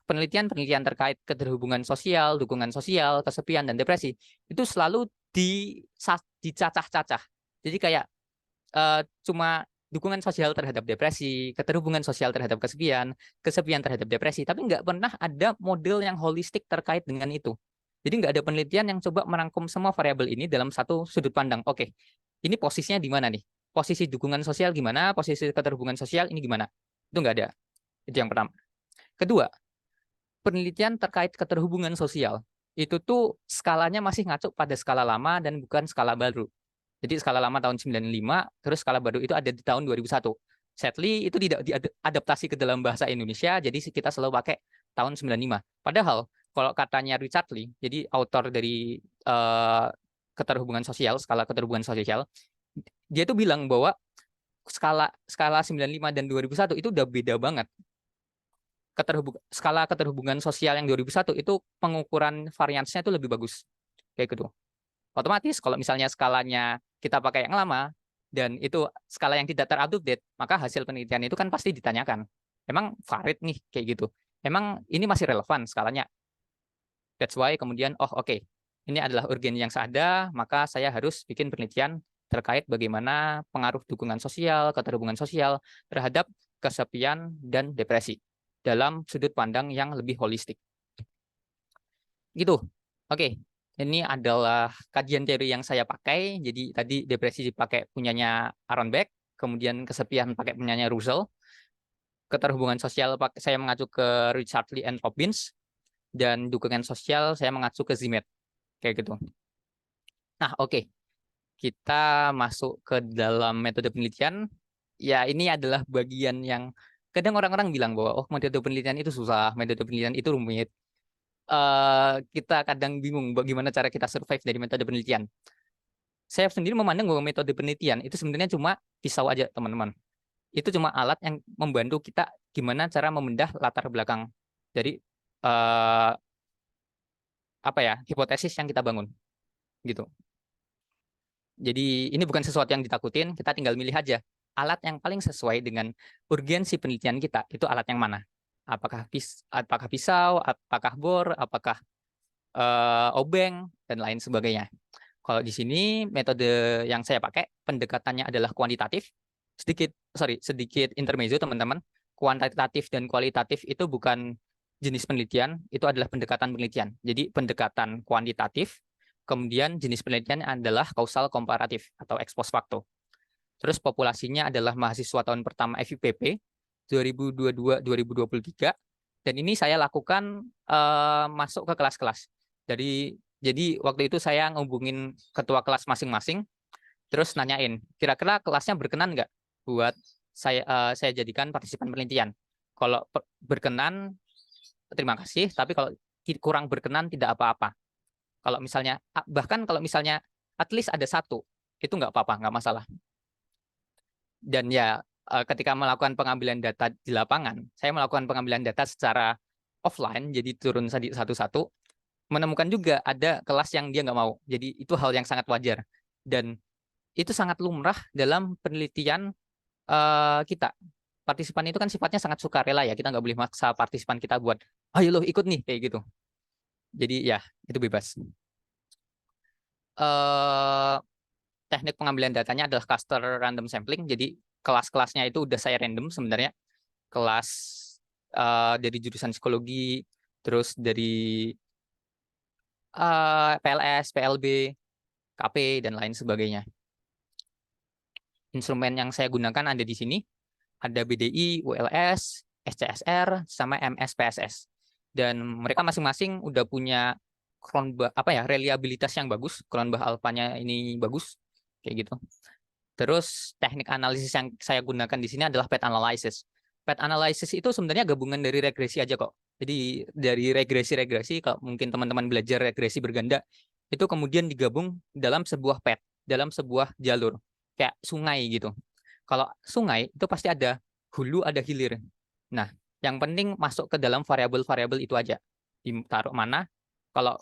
penelitian-penelitian terkait keterhubungan sosial, dukungan sosial, kesepian, dan depresi, itu selalu dicacah-cacah. Jadi kayak cuma dukungan sosial terhadap depresi, keterhubungan sosial terhadap kesepian, kesepian terhadap depresi, tapi nggak pernah ada model yang holistik terkait dengan itu. Jadi nggak ada penelitian yang coba merangkum semua variabel ini dalam satu sudut pandang. Oke, ini posisinya di mana nih? Posisi dukungan sosial gimana? Posisi keterhubungan sosial ini gimana? Itu nggak ada. Itu yang pertama. Kedua, penelitian terkait keterhubungan sosial itu tuh skalanya masih ngacu pada skala lama dan bukan skala baru. Jadi skala lama tahun 95, terus skala baru itu ada di tahun 2001. Sadly itu tidak diadaptasi ke dalam bahasa Indonesia, jadi kita selalu pakai tahun 95. Padahal kalau katanya Richard Lee, jadi autor dari keterhubungan sosial, skala keterhubungan sosial, dia tuh bilang bahwa skala 95 dan 2001 itu udah beda banget. Skala keterhubungan sosial yang 2001 itu pengukuran variansnya itu lebih bagus. Kayak gitu. Otomatis kalau misalnya skalanya kita pakai yang lama dan itu skala yang tidak terupdate, maka hasil penelitian itu kan pasti ditanyakan. Emang valid nih kayak gitu. Emang ini masih relevan skalanya. That's why kemudian oke. Ini adalah urgen yang seada, maka saya harus bikin penelitian terkait bagaimana pengaruh dukungan sosial, keterhubungan sosial terhadap kesepian dan depresi dalam sudut pandang yang lebih holistik. Gitu. Oke. Ini adalah kajian teori yang saya pakai. Jadi tadi depresi dipakai punyanya Aaron Beck, kemudian kesepian pakai punyanya Russell. Keterhubungan sosial saya mengacu ke Richard Lee and Robbins, dan dukungan sosial saya mengacu ke Zimet. Kayak gitu. Nah, oke. Kita masuk ke dalam metode penelitian. Ya, ini adalah bagian yang kadang orang-orang bilang bahwa metode penelitian itu susah, metode penelitian itu rumit. Kita kadang bingung bagaimana cara kita survive dari metode penelitian. Saya sendiri memandang bahwa metode penelitian itu sebenarnya cuma pisau aja, teman-teman. Itu cuma alat yang membantu kita gimana cara membedah latar belakang dari hipotesis yang kita bangun, gitu. Jadi ini bukan sesuatu yang ditakutin, kita tinggal milih aja alat yang paling sesuai dengan urgensi penelitian kita. Itu alat yang mana? Apakah pisau, apakah bor, apakah obeng, dan lain sebagainya. Kalau di sini metode yang saya pakai pendekatannya adalah kuantitatif. Sedikit intermezzo teman-teman. Kuantitatif dan kualitatif itu bukan jenis penelitian, itu adalah pendekatan penelitian. Jadi pendekatan kuantitatif, kemudian jenis penelitian adalah kausal komparatif atau ex post facto. Terus populasinya adalah mahasiswa tahun pertama FIPP 2022-2023, dan ini saya lakukan masuk ke kelas-kelas. Jadi waktu itu saya ngehubungin ketua kelas masing-masing, terus nanyain, kira-kira kelasnya berkenan nggak buat saya jadikan partisipan penelitian. Kalau berkenan, terima kasih, tapi kalau kurang berkenan, tidak apa-apa. Kalau misalnya, bahkan kalau misalnya at least ada satu, itu nggak apa-apa, nggak masalah. Dan ya, ketika melakukan pengambilan data di lapangan, saya melakukan pengambilan data secara offline, jadi turun satu-satu, menemukan juga ada kelas yang dia nggak mau. Jadi itu hal yang sangat wajar. Dan itu sangat lumrah dalam penelitian kita. Partisipan itu kan sifatnya sangat sukarela ya, kita nggak boleh maksa partisipan kita buat, ayo lo ikut nih, kayak gitu. Jadi ya, itu bebas. Teknik pengambilan datanya adalah cluster random sampling. Jadi kelas-kelasnya itu udah saya random sebenarnya. Kelas dari jurusan psikologi, terus dari PLS, PLB, KP, dan lain sebagainya. Instrumen yang saya gunakan ada di sini. Ada BDI, ULS, SCSR, sama MSPSS. Dan mereka masing-masing udah punya reliabilitas yang bagus. Cronbach alpha-nya ini bagus. Kayak gitu. Terus teknik analisis yang saya gunakan di sini adalah path analysis. Path analysis itu sebenarnya gabungan dari regresi aja kok. Jadi dari regresi, kalau mungkin teman-teman belajar regresi berganda, itu kemudian digabung dalam sebuah path, dalam sebuah jalur. Kayak sungai gitu. Kalau sungai itu pasti ada hulu, ada hilir. Nah, yang penting masuk ke dalam variabel-variabel itu aja. Ditaruh mana? Kalau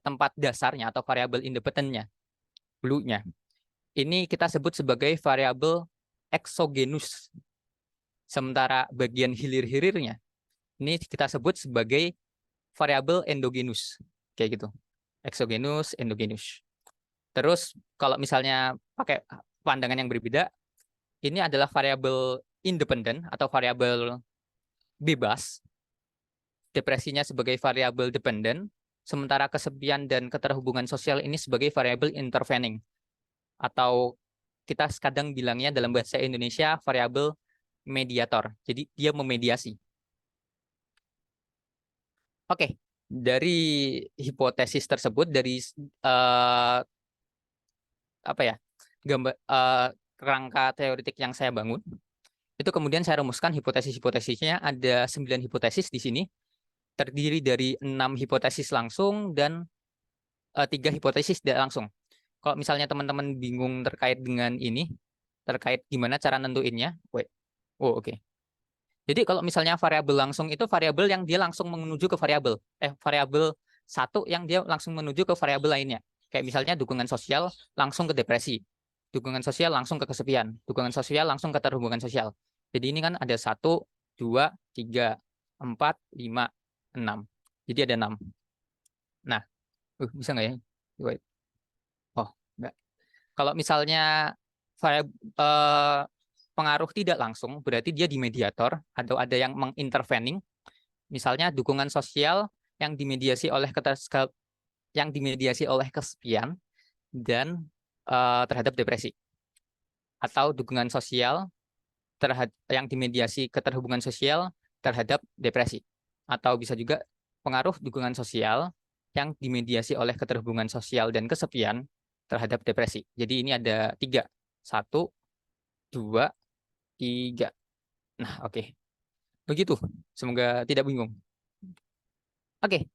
tempat dasarnya atau variabel independennya, hulunya, ini kita sebut sebagai variabel exogenus. Sementara bagian hilir-hilirnya, ini kita sebut sebagai variabel endogenus. Kayak gitu. Exogenus, endogenus. Terus kalau misalnya pakai pandangan yang berbeda, ini adalah variabel independen atau variabel bebas. depresinya sebagai variabel dependent, sementara kesepian dan keterhubungan sosial ini sebagai variabel intervening. Atau kita kadang bilangnya dalam bahasa Indonesia variabel mediator. Jadi dia memediasi. Oke, dari hipotesis tersebut, dari apa ya, kerangka teoritik yang saya bangun, itu kemudian saya rumuskan hipotesis-hipotesisnya. Ada 9 hipotesis di sini, terdiri dari 6 hipotesis langsung dan 3 hipotesis tidak langsung. Kalau misalnya teman-teman bingung terkait dengan ini, terkait gimana cara nentuinnya, oke. Jadi kalau misalnya variabel langsung itu variabel yang dia langsung menuju ke variabel satu yang dia langsung menuju ke variabel lainnya. Kayak misalnya dukungan sosial langsung ke depresi, dukungan sosial langsung ke kesepian, dukungan sosial langsung ke keterhubungan sosial. Jadi ini kan ada 1, 2, 3, 4, 5, 6. Jadi ada 6. Nah, bisa nggak ya? Wait. Oh, enggak. Kalau misalnya pengaruh tidak langsung, berarti dia di mediator atau ada yang mengintervening. Misalnya dukungan sosial yang dimediasi oleh kesepian dan terhadap depresi, atau dukungan sosial yang dimediasi keterhubungan sosial terhadap depresi, atau bisa juga pengaruh dukungan sosial yang dimediasi oleh keterhubungan sosial dan kesepian terhadap depresi. Jadi ini ada 3, 1, 2, 3. Nah, oke. Begitu. Semoga tidak bingung. Oke.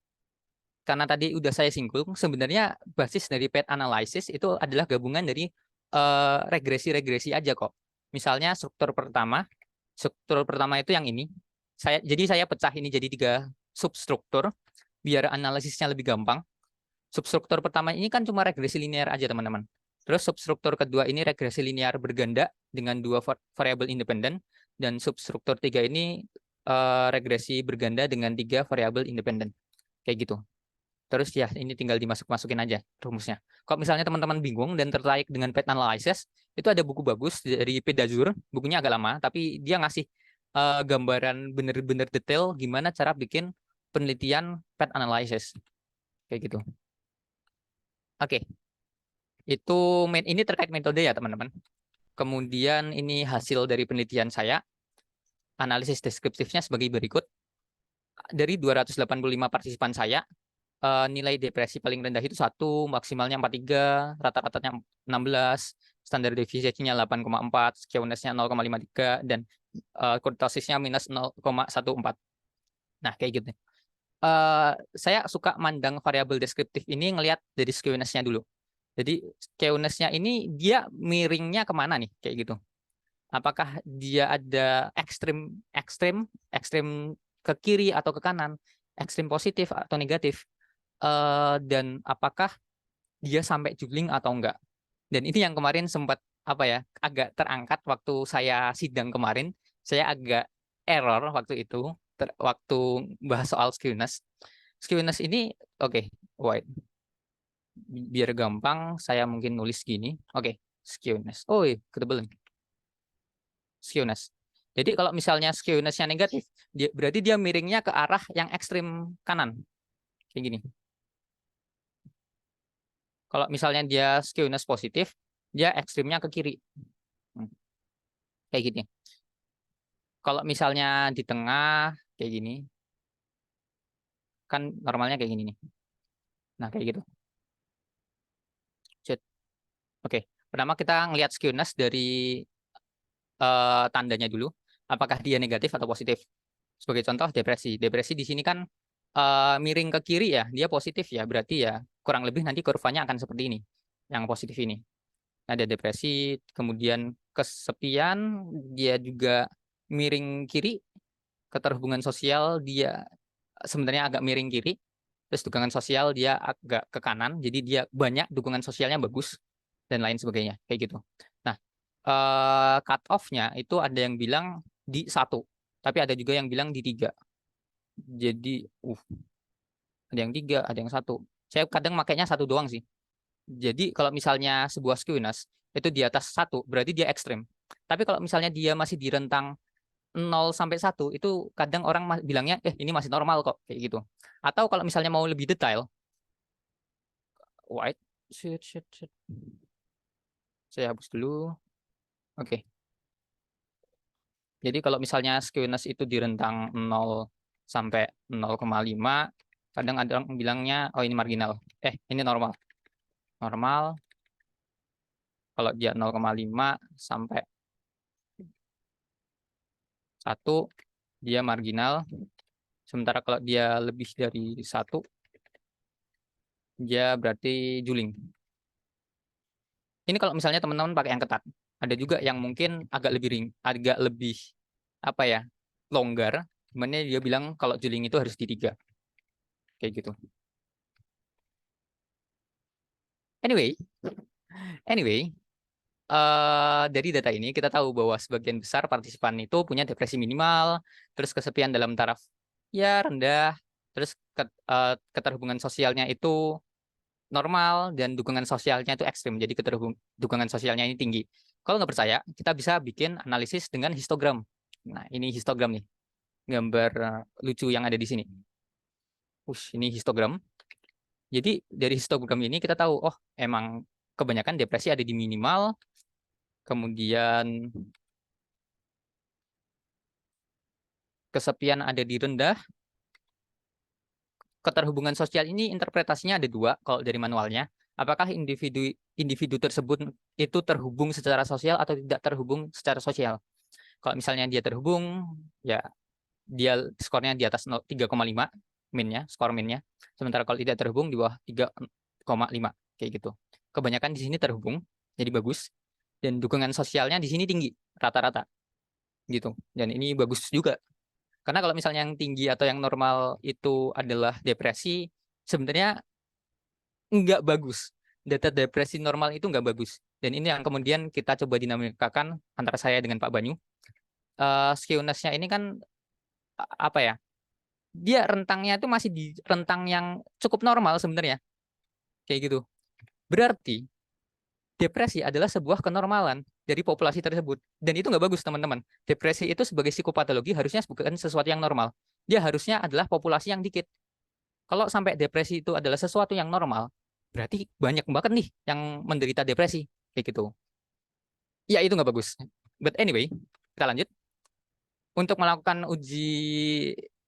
Karena tadi udah saya singgung, sebenarnya basis dari path analysis itu adalah gabungan dari regresi-regresi aja kok. Misalnya struktur pertama itu yang ini. Jadi saya pecah ini jadi 3 substruktur biar analisisnya lebih gampang. Substruktur pertama ini kan cuma regresi linear aja, teman-teman. Terus substruktur kedua ini regresi linear berganda dengan 2 variabel independen, dan substruktur 3 ini regresi berganda dengan 3 variabel independen. Kayak gitu. Terus ya ini tinggal dimasukin aja rumusnya. Kalau misalnya teman-teman bingung dan tertarik dengan path analysis, itu ada buku bagus dari Pedazur, bukunya agak lama, tapi dia ngasih gambaran bener-bener detail gimana cara bikin penelitian path analysis. Kayak gitu. Oke. Itu ini terkait metode ya, teman-teman. Kemudian ini hasil dari penelitian saya. Analisis deskriptifnya sebagai berikut. Dari 285 partisipan saya, nilai depresi paling rendah itu 1, maksimalnya 43, rata-ratanya 16, standar deviasinya 8,4, skewness-nya 0,53, dan kurtosisnya minus 0,14. Nah, kayak gitu. Saya suka mandang variabel deskriptif ini ngelihat dari skewness-nya dulu. Jadi skewness-nya ini dia miringnya kemana nih, kayak gitu. Apakah dia ada ekstrim ke kiri atau ke kanan, ekstrim positif atau negatif, dan apakah dia sampai juggling atau enggak. Dan ini yang kemarin sempat agak terangkat waktu saya sidang kemarin. Saya agak error waktu itu waktu bahas soal skewness. Skewness ini wait. Biar gampang saya mungkin nulis gini. Skewness. Ketebelan. Skewness. Jadi kalau misalnya skewness-nya negatif, berarti dia miringnya ke arah yang ekstrim kanan. Kayak gini. Kalau misalnya dia skewness positif, dia ekstrimnya ke kiri. Kayak gini. Kalau misalnya di tengah, kayak gini. Kan normalnya kayak gini nih. Nah, kayak gitu. Pertama kita ngelihat skewness dari tandanya dulu. Apakah dia negatif atau positif? Sebagai contoh depresi. Depresi di sini kan miring ke kiri ya, dia positif ya. Berarti ya kurang lebih nanti kurvanya akan seperti ini. Yang positif ini. Ada depresi, kemudian kesepian, dia juga miring kiri. Keterhubungan sosial dia sebenarnya agak miring kiri. Terus dukungan sosial dia agak ke kanan, jadi dia banyak dukungan sosialnya bagus dan lain sebagainya, kayak gitu. Nah, cut off-nya itu ada yang bilang di 1, tapi ada juga yang bilang di 3. Jadi, ada yang 3, ada yang 1. Saya kadang makainya 1 doang sih. Jadi kalau misalnya sebuah skewness itu di atas 1, berarti dia ekstrim. Tapi kalau misalnya dia masih di rentang 0 sampai 1 itu kadang orang bilangnya ini masih normal kok kayak gitu. Atau kalau misalnya mau lebih detail, white shit. Saya hapus dulu. Oke. Jadi kalau misalnya skewness itu di rentang 0 sampai 0,5, kadang ada orang bilangnya oh ini marginal. Ini normal. Normal kalau dia 0,5 sampai 1 dia marginal. Sementara kalau dia lebih dari 1 dia berarti juling. Ini kalau misalnya teman-teman pakai yang ketat. Ada juga yang mungkin agak lebih apa ya, longgar. Gimana dia bilang kalau juling itu harus di 3. Kayak gitu. Anyway, dari data ini kita tahu bahwa sebagian besar partisipan itu punya depresi minimal, terus kesepian dalam taraf ya rendah, terus keterhubungan sosialnya itu normal, dan dukungan sosialnya itu ekstrim. Jadi dukungan sosialnya ini tinggi. Kalau nggak percaya, kita bisa bikin analisis dengan histogram. Nah, ini histogram nih, gambar lucu yang ada di sini. Ini histogram. Jadi dari histogram ini kita tahu, oh emang kebanyakan depresi ada di minimal, kemudian kesepian ada di rendah. Keterhubungan sosial ini interpretasinya ada 2 kalau dari manualnya. Apakah individu tersebut itu terhubung secara sosial atau tidak terhubung secara sosial? Kalau misalnya dia terhubung, ya dia skornya di atas 3,5 skor minnya. Sementara kalau tidak terhubung di bawah 3,5 kayak gitu. Kebanyakan di sini terhubung, jadi bagus. Dan dukungan sosialnya di sini tinggi, rata-rata. Gitu. Dan ini bagus juga. Karena kalau misalnya yang tinggi atau yang normal itu adalah depresi, sebenarnya nggak bagus. Data depresi normal itu nggak bagus. Dan ini yang kemudian kita coba dinamikakan antara saya dengan Pak Banyu. Skewness-nya ini kan apa ya? Dia rentangnya itu masih di rentang yang cukup normal sebenarnya. Kayak gitu. Berarti depresi adalah sebuah kenormalan dari populasi tersebut. Dan itu nggak bagus, teman-teman. Depresi itu sebagai psikopatologi harusnya bukan sesuatu yang normal. Dia harusnya adalah populasi yang dikit. Kalau sampai depresi itu adalah sesuatu yang normal, berarti banyak banget nih yang menderita depresi. Kayak gitu. Ya, itu nggak bagus. But anyway, kita lanjut. Untuk melakukan uji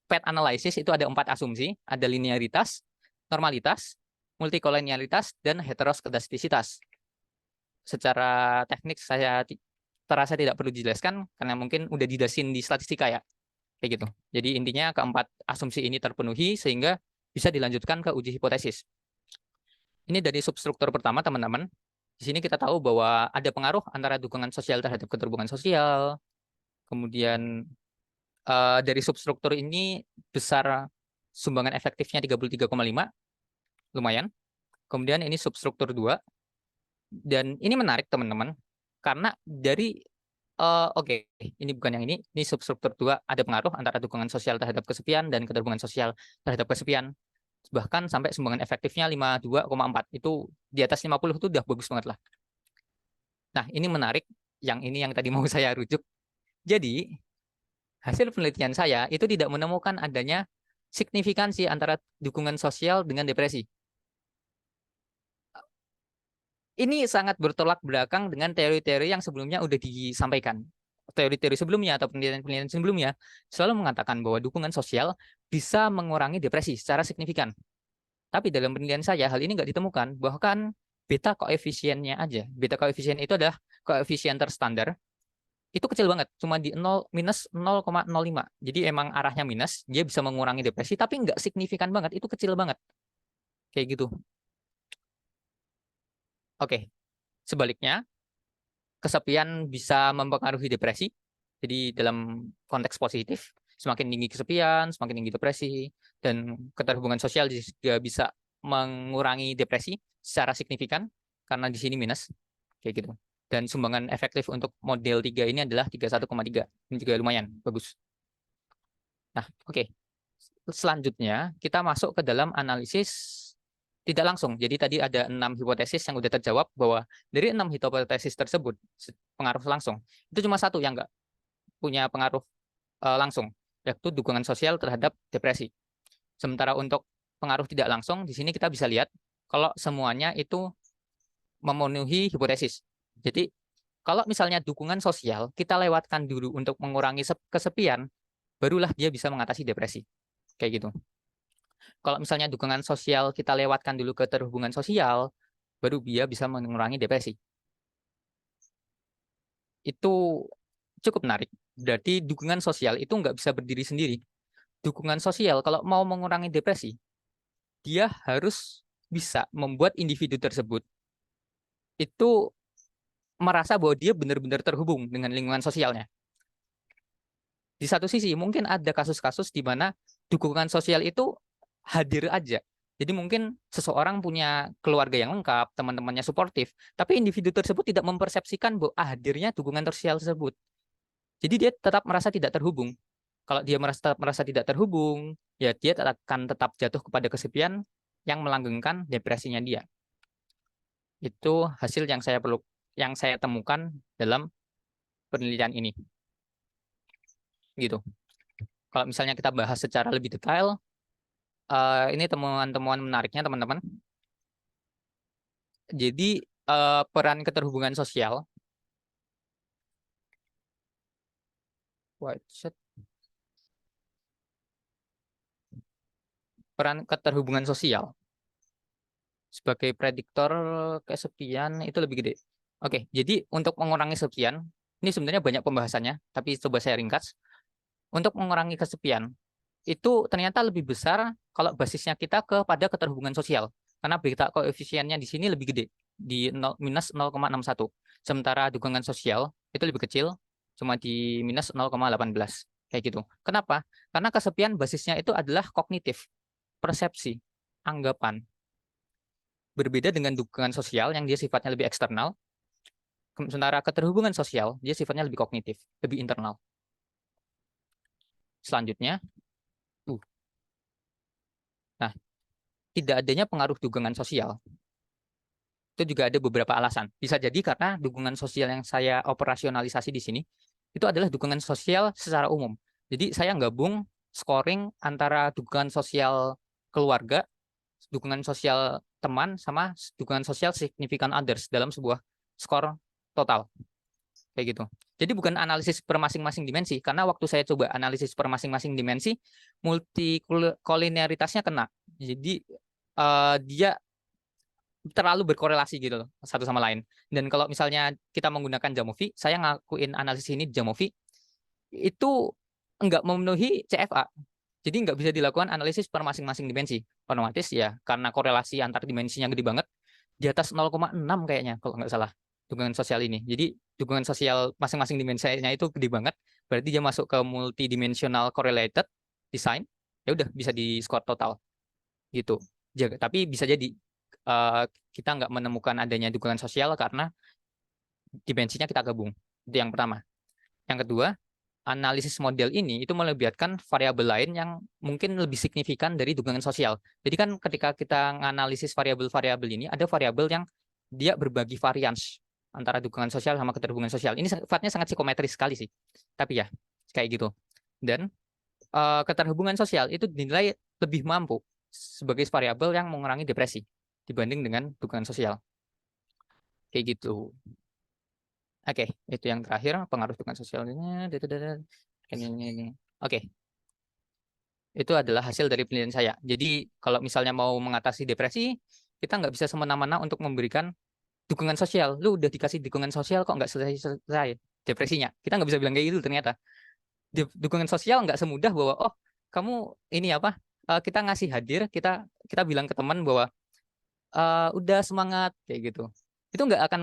PET analysis itu ada 4 asumsi. Ada linearitas, normalitas, multikolonialitas, dan heteroskedastisitas. Secara teknik saya terasa tidak perlu dijelaskan karena mungkin udah dijelasin di statistika ya. Kayak gitu. Jadi intinya keempat asumsi ini terpenuhi sehingga bisa dilanjutkan ke uji hipotesis. Ini dari substruktur pertama, teman-teman. Di sini kita tahu bahwa ada pengaruh antara dukungan sosial terhadap keterhubungan sosial. Kemudian dari substruktur ini besar sumbangan efektifnya 33,5. Lumayan. Kemudian ini substruktur 2. Dan ini menarik, teman-teman. Karena dari ini bukan yang ini substruktur 2, ada pengaruh antara dukungan sosial terhadap kesepian dan keterhubungan sosial terhadap kesepian. Bahkan sampai sumbangan efektifnya 52,4. Itu di atas 50 itu udah bagus banget lah. Nah, ini menarik. Yang ini yang tadi mau saya rujuk. Jadi, hasil penelitian saya itu tidak menemukan adanya signifikansi antara dukungan sosial dengan depresi. Ini sangat bertolak belakang dengan teori-teori yang sebelumnya udah disampaikan. Teori-teori sebelumnya atau penelitian-penelitian sebelumnya selalu mengatakan bahwa dukungan sosial bisa mengurangi depresi secara signifikan. Tapi dalam penelitian saya hal ini nggak ditemukan, bahkan beta koefisiennya aja. Beta koefisien itu adalah koefisien terstandar. Itu kecil banget, cuma di minus 0,05. Jadi emang arahnya minus, dia bisa mengurangi depresi, tapi nggak signifikan banget, itu kecil banget. Kayak gitu. Oke, sebaliknya, kesepian bisa mempengaruhi depresi. Jadi dalam konteks positif, semakin tinggi kesepian, semakin tinggi depresi, dan keterhubungan sosial juga bisa mengurangi depresi secara signifikan, karena di sini minus, kayak gitu. Dan sumbangan efektif untuk model 3 ini adalah 31,3. Ini juga lumayan, bagus. Nah, oke. Selanjutnya, kita masuk ke dalam analisis tidak langsung. Jadi tadi ada 6 hipotesis yang udah terjawab, bahwa dari 6 hipotesis tersebut pengaruh langsung itu cuma 1 yang nggak punya pengaruh langsung, yaitu dukungan sosial terhadap depresi. Sementara untuk pengaruh tidak langsung, di sini kita bisa lihat kalau semuanya itu memenuhi hipotesis. Jadi kalau misalnya dukungan sosial kita lewatkan dulu untuk mengurangi kesepian, barulah dia bisa mengatasi depresi. Kayak gitu. Kalau misalnya dukungan sosial kita lewatkan dulu ke keterhubungan sosial, baru dia bisa mengurangi depresi. Itu cukup menarik. Berarti dukungan sosial itu nggak bisa berdiri sendiri. Dukungan sosial kalau mau mengurangi depresi, dia harus bisa membuat individu tersebut itu merasa bahwa dia benar-benar terhubung dengan lingkungan sosialnya. Di satu sisi, mungkin ada kasus-kasus di mana dukungan sosial itu hadir aja. Jadi mungkin seseorang punya keluarga yang lengkap, teman-temannya suportif, tapi individu tersebut tidak mempersepsikan bahwa hadirnya dukungan sosial tersebut. Jadi dia tetap merasa tidak terhubung. Kalau dia merasa tidak terhubung, ya dia akan tetap jatuh kepada kesepian yang melanggengkan depresinya dia. Itu hasil yang saya temukan dalam penelitian ini. Gitu. Kalau misalnya kita bahas secara lebih detail, ini temuan-temuan menariknya teman-teman. Jadi peran keterhubungan sosial, peran keterhubungan sosial sebagai prediktor kesepian itu lebih gede. Oke, jadi untuk mengurangi kesepian, ini sebenarnya banyak pembahasannya, tapi coba saya ringkas. Untuk mengurangi kesepian, itu ternyata lebih besar kalau basisnya kita kepada keterhubungan sosial. Karena beta koefisiennya di sini lebih gede, di minus 0,61. Sementara dukungan sosial itu lebih kecil, cuma di minus 0,18. Kayak gitu. Kenapa? Karena kesepian basisnya itu adalah kognitif, persepsi, anggapan. Berbeda dengan dukungan sosial yang dia sifatnya lebih eksternal, sementara keterhubungan sosial dia sifatnya lebih kognitif, lebih internal. Selanjutnya, nah, tidak adanya pengaruh dukungan sosial itu juga ada beberapa alasan. Bisa jadi karena dukungan sosial yang saya operasionalisasi di sini itu adalah dukungan sosial secara umum. Jadi saya gabung scoring antara dukungan sosial keluarga, dukungan sosial teman, sama dukungan sosial significant others dalam sebuah skor total. Kayak gitu. Jadi bukan analisis per masing-masing dimensi, karena waktu saya coba analisis per masing-masing dimensi, multikolineritasnya kena. Jadi dia terlalu berkorelasi gitu loh satu sama lain. Dan kalau misalnya kita menggunakan Jamovi, saya ngakuin analisis ini di Jamovi, itu enggak memenuhi CFA. Jadi nggak bisa dilakukan analisis per masing-masing dimensi. Otomatis ya karena korelasi antar dimensinya gede banget, di atas 0,6 kayaknya kalau nggak salah dukungan sosial ini. Jadi dukungan sosial masing-masing dimensinya itu gede banget, berarti dia masuk ke multidimensional correlated design, ya udah bisa di skor total gitu. Tapi bisa jadi kita nggak menemukan adanya dukungan sosial karena dimensinya kita gabung. Itu yang pertama. Yang kedua, analisis model ini itu melibatkan variabel lain yang mungkin lebih signifikan dari dukungan sosial. Jadi kan ketika kita menganalisis variabel-variabel ini, ada variabel yang dia berbagi varians antara dukungan sosial sama keterhubungan sosial. Ini sifatnya sangat psikometris sekali sih. Tapi ya, kayak gitu. Dan keterhubungan sosial itu dinilai lebih mampu sebagai variabel yang mengurangi depresi dibanding dengan dukungan sosial. Kayak gitu. Oke, itu yang terakhir, pengaruh dukungan sosialnya. Ini. Oke. Itu adalah hasil dari penelitian saya. Jadi kalau misalnya mau mengatasi depresi, kita nggak bisa semena-mena untuk memberikan dukungan sosial. Lu udah dikasih dukungan sosial kok nggak selesai depresinya. Kita nggak bisa bilang kayak gitu ternyata. Dukungan sosial nggak semudah bahwa oh kamu ini apa? Kita ngasih hadir, kita bilang ke teman bahwa udah semangat kayak gitu. Itu nggak akan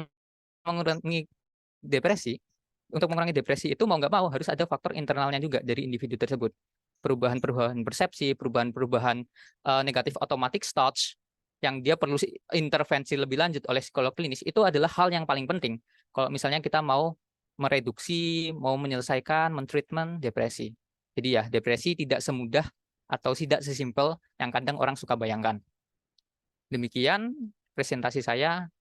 mengurangi depresi. Untuk mengurangi depresi itu mau nggak mau harus ada faktor internalnya juga dari individu tersebut. Perubahan-perubahan persepsi, perubahan-perubahan negatif automatic thoughts yang dia perlu intervensi lebih lanjut oleh psikolog klinis, itu adalah hal yang paling penting. Kalau misalnya kita mau mereduksi, mau menyelesaikan, mentreatment depresi. Jadi ya, depresi tidak semudah atau tidak sesimpel yang kadang orang suka bayangkan. Demikian presentasi saya.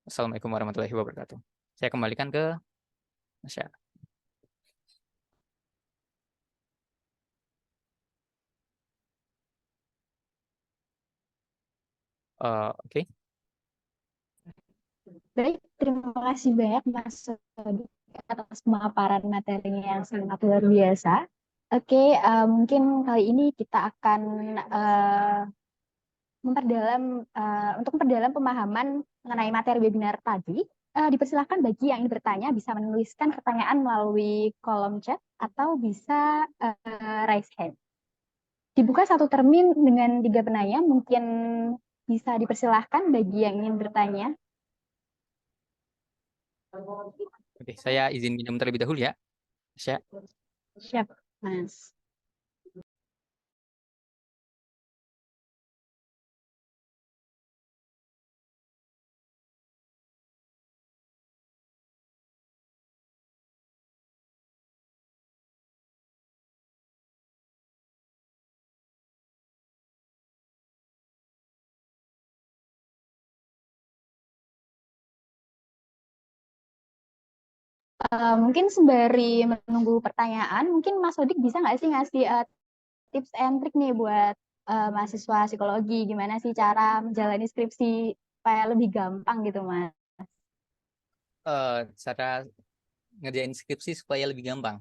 Assalamualaikum warahmatullahi wabarakatuh. Saya kembalikan ke Masya. Oke. Baik, terima kasih banyak Mas Sodik atas pemaparan materinya yang sangat luar biasa. Oke, mungkin kali ini kita akan untuk memperdalam pemahaman mengenai materi webinar tadi. Dipersilahkan bagi yang ingin bertanya bisa menuliskan pertanyaan melalui kolom chat atau bisa raise hand. Dibuka satu termin dengan 3 penanya, mungkin bisa dipersilahkan bagi yang ingin bertanya. Oke, saya izin minum terlebih dahulu ya. Saya Siap, Mas. Mungkin sembari menunggu pertanyaan, mungkin Mas Sodik bisa nggak sih ngasih tips and trick nih buat mahasiswa psikologi, gimana sih cara menjalani skripsi supaya lebih gampang gitu, Mas? cara ngerjain skripsi supaya lebih gampang.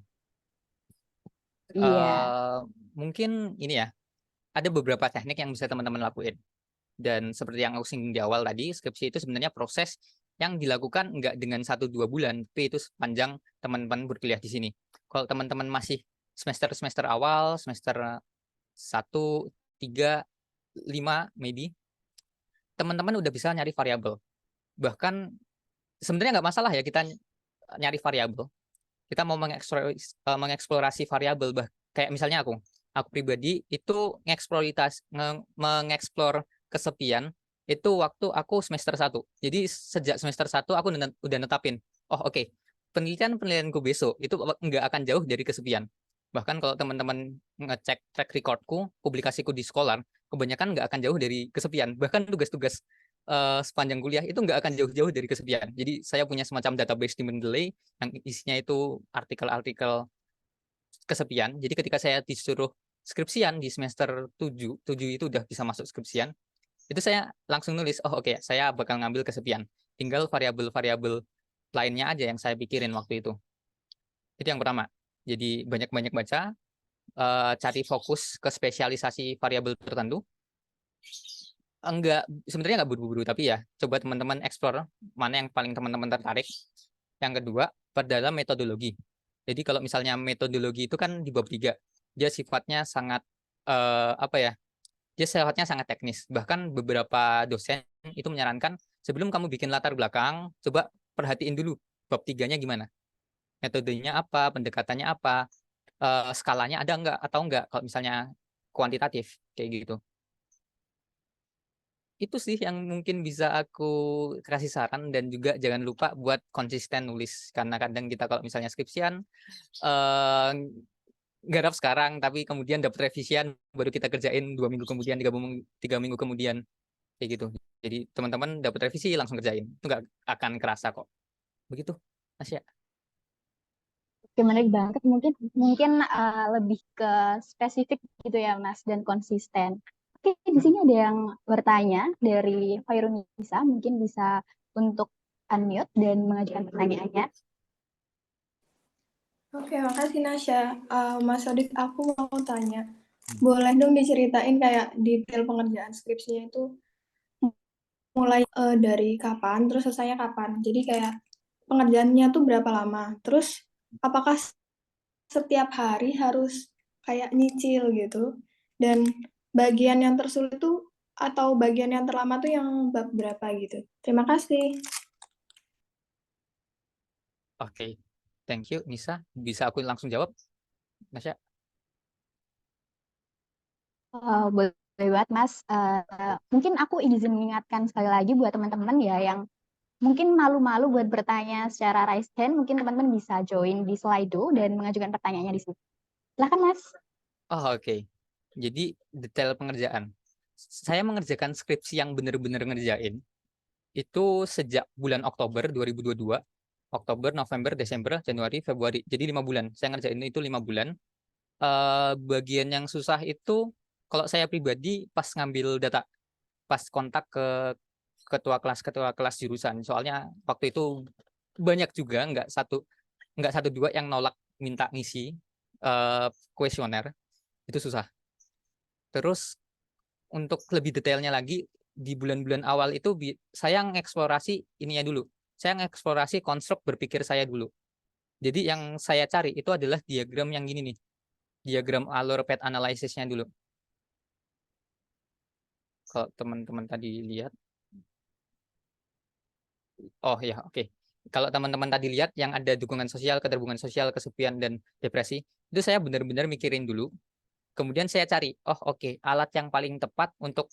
Iya. Mungkin ini ya, ada beberapa teknik yang bisa teman-teman lakuin. Dan seperti yang aku singgung di awal tadi, skripsi itu sebenarnya proses yang dilakukan nggak dengan 1-2 bulan, tapi itu sepanjang teman-teman berkuliah di sini. Kalau teman-teman masih semester awal, semester 1, 3, 5 maybe, teman-teman udah bisa nyari variabel. Bahkan sebenarnya nggak masalah ya kita nyari variabel. Kita mau mengeksplorasi variabel, kayak misalnya aku pribadi itu mengeksplor kesepian itu waktu aku semester 1. Jadi sejak semester 1 aku udah netapin, oke, penelitianku besok itu nggak akan jauh dari kesepian. Bahkan kalau teman-teman ngecek track recordku, publikasiku di Scholar, kebanyakan nggak akan jauh dari kesepian. Bahkan tugas-tugas sepanjang kuliah itu nggak akan jauh-jauh dari kesepian. Jadi saya punya semacam database di Mendeley yang isinya itu artikel-artikel kesepian. Jadi ketika saya disuruh skripsian di semester 7 itu udah bisa masuk skripsian, itu saya langsung nulis, oke, saya bakal ngambil kesepian. Tinggal variabel-variabel lainnya aja yang saya pikirin waktu itu. Itu yang pertama. Jadi banyak-banyak baca, cari fokus ke spesialisasi variabel tertentu. Sebenarnya nggak buru-buru, tapi ya coba teman-teman explore mana yang paling teman-teman tertarik. Yang kedua, perdalam metodologi. Jadi kalau misalnya metodologi itu kan di bab 3, dia sifatnya sangat dia sifatnya sangat teknis. Bahkan beberapa dosen itu menyarankan sebelum kamu bikin latar belakang, coba perhatiin dulu bab 3-nya gimana. Metodenya apa, pendekatannya apa, skalanya ada nggak atau nggak kalau misalnya kuantitatif kayak gitu. Itu sih yang mungkin bisa aku kasih saran, dan juga jangan lupa buat konsisten nulis, karena kadang kita kalau misalnya skripsian garap sekarang tapi kemudian dapat revisian baru kita kerjain 2 minggu kemudian, 3 minggu kemudian kayak gitu. Jadi teman-teman dapat revisi langsung kerjain, itu nggak akan kerasa kok. Begitu, Asya. Oke, menarik banget. Mungkin lebih ke spesifik gitu ya, Mas, dan konsisten. Oke, di sini ada yang bertanya dari Khairunisa, mungkin bisa untuk unmute dan mengajukan pertanyaannya. Oke, makasih Nasya. Mas Sodik, aku mau tanya. Boleh dong diceritain kayak detail pengerjaan skripsinya itu mulai dari kapan, terus selesainya kapan. Jadi kayak pengerjaannya tuh berapa lama. Terus apakah setiap hari harus kayak nyicil gitu. Dan bagian yang tersulit tuh atau bagian yang terlama tuh yang bab berapa gitu. Terima kasih. Oke, thank you Nisa. Bisa aku langsung jawab, Nasya? Boleh banget, Mas. Mungkin aku izin mengingatkan sekali lagi buat teman-teman ya yang mungkin malu-malu buat bertanya secara raise hand, mungkin teman-teman bisa join di Slido dan mengajukan pertanyaannya di situ. Silakan, Mas. Oke. Jadi detail pengerjaan. Saya mengerjakan skripsi yang benar-benar ngerjain itu sejak bulan Oktober 2022. Oktober, November, Desember, Januari, Februari. Jadi 5 bulan. Saya ngerjain itu 5 bulan. Bagian yang susah itu kalau saya pribadi pas ngambil data. pas kontak ke ketua kelas jurusan. Soalnya waktu itu banyak juga nggak satu dua yang nolak minta ngisi kuesioner. Itu susah. Terus untuk lebih detailnya lagi di bulan-bulan awal itu saya mengeksplorasi ininya dulu. Saya mengeksplorasi konstruk berpikir saya dulu. Jadi yang saya cari itu adalah diagram yang gini nih. Diagram alur path analysis-nya dulu. Kalau teman-teman tadi lihat. Oh ya, oke. Kalau teman-teman tadi lihat yang ada dukungan sosial, keterhubungan sosial, kesepian, dan depresi, itu saya benar-benar mikirin dulu. Kemudian saya cari, oh oke, alat yang paling tepat untuk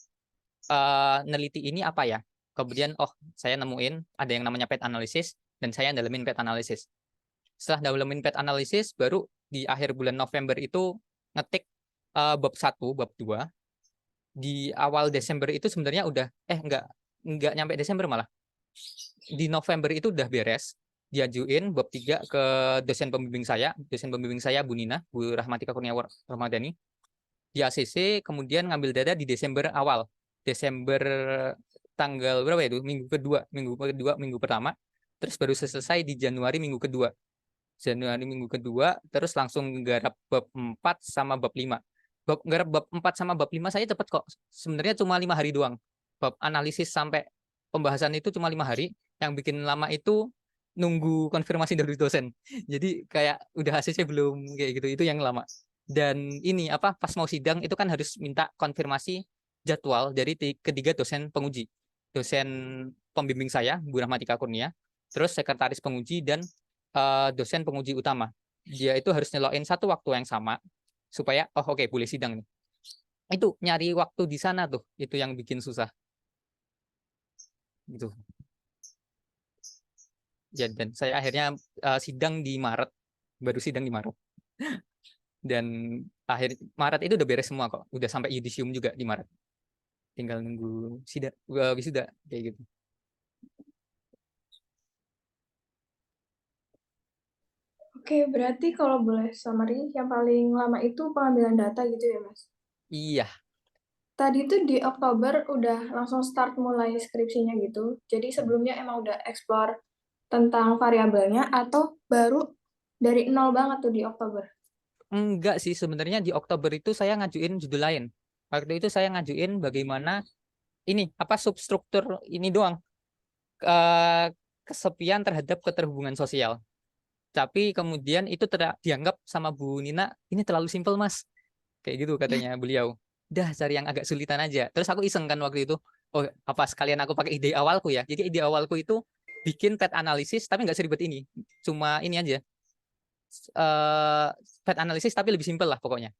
neliti ini apa ya? Kemudian, oh saya nemuin ada yang namanya path analysis, dan saya dalamin path analysis. Setelah dalamin path analysis, baru di akhir bulan November itu ngetik bab 1, bab 2. Di awal Desember itu sebenarnya udah, enggak nyampe Desember malah. Di November itu udah beres, diajuin bab 3 ke dosen pembimbing saya Bu Nina, Bu Rahmatika Kurnia Ramadhani, di ACC, kemudian ngambil data di Desember awal. Desember tanggal berapa itu? Minggu minggu pertama, terus baru selesai di Januari minggu kedua. Terus langsung garap bab 4 sama bab 5. Garap bab 4 sama bab 5 saya cepet kok. Sebenarnya cuma 5 hari doang. Bab analisis sampai pembahasan itu cuma 5 hari. Yang bikin lama itu nunggu konfirmasi dari dosen. Jadi kayak udah ACC belum kayak gitu, itu yang lama. Dan ini pas mau sidang itu kan harus minta konfirmasi jadwal dari ketiga dosen penguji. Dosen pembimbing saya, Bu Rahmatika Kurnia, terus sekretaris penguji, dan dosen penguji utama. Dia itu harus nyelokin satu waktu yang sama supaya oke, boleh sidang nih. Itu nyari waktu di sana tuh, itu yang bikin susah. Gitu. Ya, dan saya akhirnya sidang di Maret, baru sidang di Maret. Dan akhir Maret itu udah beres semua kok, udah sampai yudisium juga di Maret. Tinggal nunggu wisuda kayak gitu. Oke, berarti kalau boleh summary, yang paling lama itu pengambilan data gitu ya, Mas? Iya. Tadi tuh di Oktober udah langsung start mulai skripsinya gitu. Jadi sebelumnya emang udah explore tentang variabelnya atau baru dari nol banget tuh di Oktober? Enggak sih, sebenarnya di Oktober itu saya ngajuin judul lain. Waktu itu saya ngajuin bagaimana ini substruktur ini doang, kesepian terhadap keterhubungan sosial. Tapi kemudian itu dianggap sama Bu Nina, ini terlalu simpel Mas. Kayak gitu katanya beliau. Dah cari yang agak sulitan aja. Terus aku iseng kan waktu itu, sekalian aku pakai ide awalku ya. Jadi ide awalku itu bikin path analisis tapi nggak seribet ini. Cuma ini aja. Path analisis tapi lebih simpel lah pokoknya.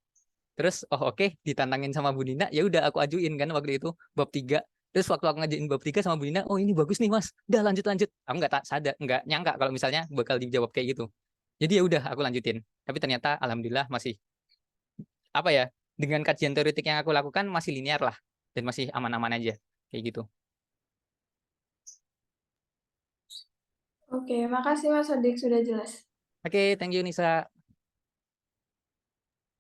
Terus oke, ditantangin sama Bu Nina, ya udah aku ajuin kan waktu itu bab 3. Terus waktu aku ngajuin bab 3 sama Bu Nina, ini bagus nih Mas. Udah lanjut. Aku nggak nyangka kalau misalnya bakal dijawab kayak gitu. Jadi ya udah aku lanjutin. Tapi ternyata alhamdulillah masih dengan kajian teoretik yang aku lakukan masih linear lah dan masih aman-aman aja kayak gitu. Oke, makasih Mas Sodik sudah jelas. Oke, thank you Nisa.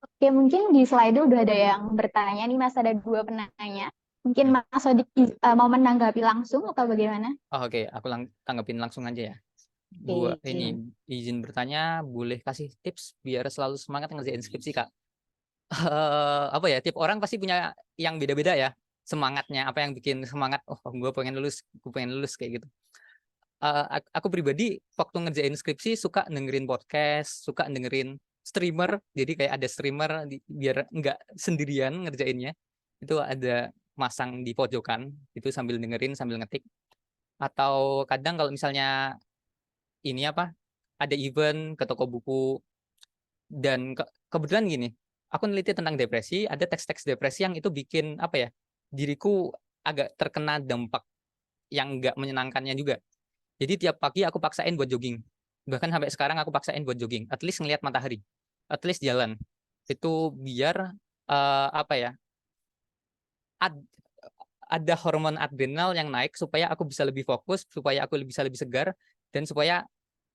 Oke, mungkin di slide udah ada yang bertanya nih Mas, ada 2 penanya. Mungkin Mas Sodik mau menanggapi langsung atau bagaimana? Oke, aku tanggapin langsung aja ya. Oke. Ini izin bertanya, boleh kasih tips biar selalu semangat ngerjain skripsi Kak? Tiap orang pasti punya yang beda-beda ya semangatnya, apa yang bikin semangat, gue pengen lulus kayak gitu. Aku pribadi waktu ngerjain skripsi suka dengerin podcast, suka dengerin streamer, jadi kayak ada streamer biar nggak sendirian ngerjainnya, itu ada masang di pojokan itu sambil dengerin sambil ngetik. Atau kadang kalau misalnya ini ada event ke toko buku, dan kebetulan gini, aku neliti tentang depresi, ada teks-teks depresi yang itu bikin diriku agak terkena dampak yang nggak menyenangkannya juga. Jadi tiap pagi aku paksain buat jogging. Bahkan sampai sekarang aku paksain buat jogging. At least ngelihat matahari. At least jalan. Itu biar ada hormon adrenal yang naik supaya aku bisa lebih fokus, supaya aku bisa lebih segar, dan supaya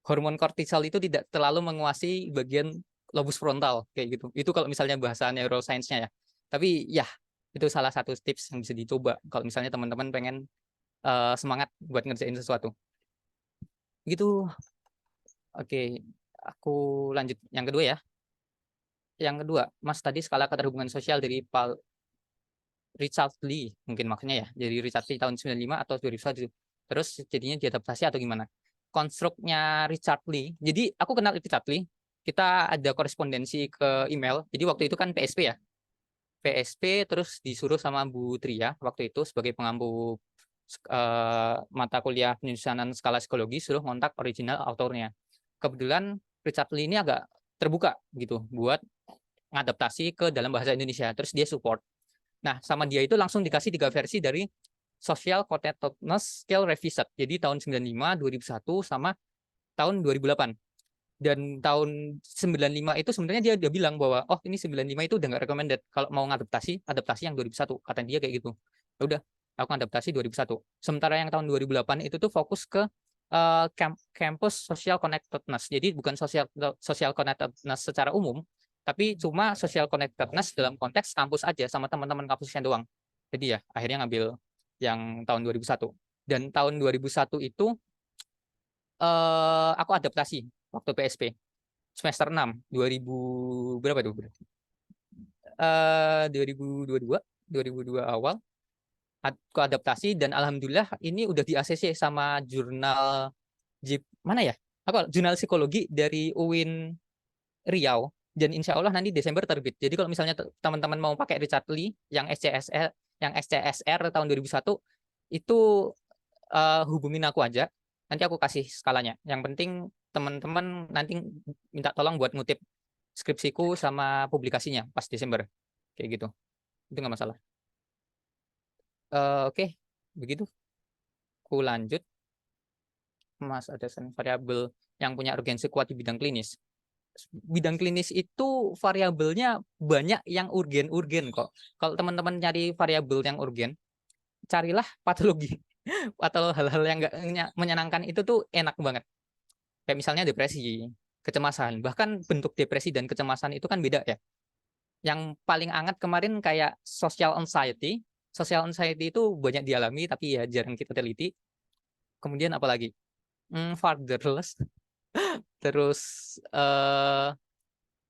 hormon kortisol itu tidak terlalu menguasai bagian lobus frontal kayak gitu. Itu kalau misalnya bahasa neuroscience-nya ya. Tapi ya Itu salah satu tips yang bisa dicoba kalau misalnya teman-teman pengen semangat buat ngerjain sesuatu. Gitu. Oke, aku lanjut yang kedua ya. Yang kedua, Mas tadi skala keterhubungan sosial dari Richard Lee, mungkin maksudnya ya. Jadi Richard Lee tahun 95 atau 2001. Terus jadinya diadaptasi atau gimana? Konstruknya Richard Lee. Jadi aku kenal Richard Lee. Kita ada korespondensi ke email. Jadi waktu itu kan PSP ya. PSP terus disuruh sama Bu Tria waktu itu sebagai pengampu mata kuliah penyusunan skala psikologi, suruh kontak original autornya. Kebetulan Richard Lee ini agak terbuka gitu buat ngadaptasi ke dalam bahasa Indonesia. Terus dia support. Nah, sama dia itu langsung dikasih 3 versi dari Social Connectedness Scale Revised. Jadi tahun 95, 2001 sama tahun 2008. Dan tahun 95 itu sebenarnya dia udah bilang bahwa oh ini 95 itu udah nggak recommended kalau mau ngadaptasi, adaptasi yang 2001. Kata dia kayak gitu. Ya udah, aku adaptasi 2001. Sementara yang tahun 2008 itu tuh fokus ke campus social connectedness. Jadi bukan social connectedness secara umum, tapi cuma social connectedness dalam konteks kampus aja sama teman-teman kampusnya doang. Jadi ya akhirnya ngambil yang tahun 2001. Dan tahun 2001 itu aku adaptasi waktu PSP semester 6 2000 berapa tuh? 2022 awal aku adaptasi dan alhamdulillah ini udah di ACC sama jurnal mana ya? Jurnal psikologi dari UIN Riau dan insya Allah nanti Desember terbit. Jadi kalau misalnya teman-teman mau pakai Richard Lee yang SCSR tahun 2001 itu hubungin aku aja. Nanti aku kasih skalanya. Yang penting teman-teman nanti minta tolong buat ngutip skripsiku sama publikasinya pas Desember. Kayak gitu. Itu nggak masalah. Oke, begitu. Aku lanjut. Mas ada variabel yang punya urgensi kuat di bidang klinis. Bidang klinis itu variabelnya banyak yang urgen kok. Kalau teman-teman nyari variabel yang urgen, carilah patologi atau hal-hal yang nggak menyenangkan itu tuh enak banget. Kayak misalnya depresi, kecemasan. Bahkan bentuk depresi dan kecemasan itu kan beda ya. Yang paling hangat kemarin kayak social anxiety. Social anxiety itu banyak dialami tapi ya jarang kita teliti. Kemudian apa lagi? Fatherless. Terus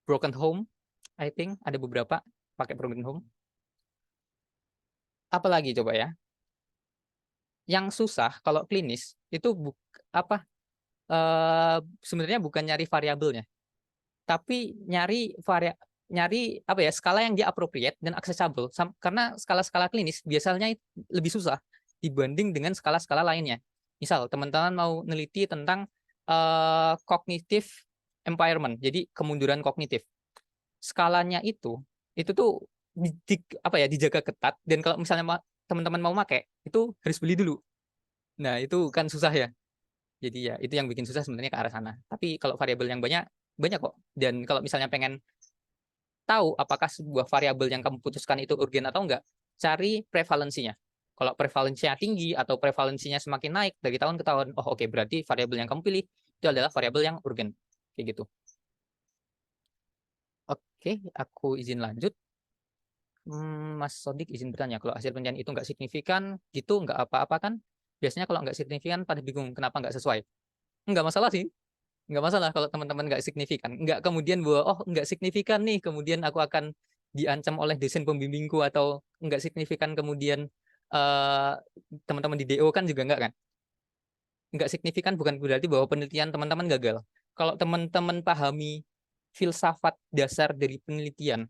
broken home. I think ada beberapa pakai broken home. Apalagi coba ya? Yang susah kalau klinis itu sebenarnya bukan nyari variabelnya, tapi nyari apa ya skala yang dia appropriate dan accessible. Karena skala-skala klinis biasanya lebih susah dibanding dengan skala-skala lainnya. Misal teman-teman mau neliti tentang cognitive impairment, jadi kemunduran kognitif. Skalanya itu tuh dijaga ketat dan kalau misalnya teman-teman mau pakai itu harus beli dulu. Nah, itu kan susah ya. Jadi ya itu yang bikin susah sebenarnya ke arah sana. Tapi kalau variabel yang banyak kok. Dan kalau misalnya pengen tahu apakah sebuah variabel yang kamu putuskan itu urgen atau enggak, cari prevalensinya. Kalau prevalensinya tinggi atau prevalensinya semakin naik dari tahun ke tahun, oh oke, berarti variabel yang kamu pilih itu adalah variabel yang urgen. Kayak gitu. Oke, aku izin lanjut. Mas Sodik izin bertanya, kalau hasil penelitian itu nggak signifikan, gitu nggak apa-apa kan? Biasanya kalau nggak signifikan pada bingung kenapa nggak sesuai. Nggak masalah sih, nggak masalah kalau teman-teman nggak signifikan. Nggak kemudian bahwa oh nggak signifikan nih, kemudian aku akan diancam oleh dosen pembimbingku atau nggak signifikan kemudian teman-teman di DO kan juga nggak kan? Nggak signifikan bukan berarti bahwa penelitian teman-teman gagal. Kalau teman-teman pahami filsafat dasar dari penelitian,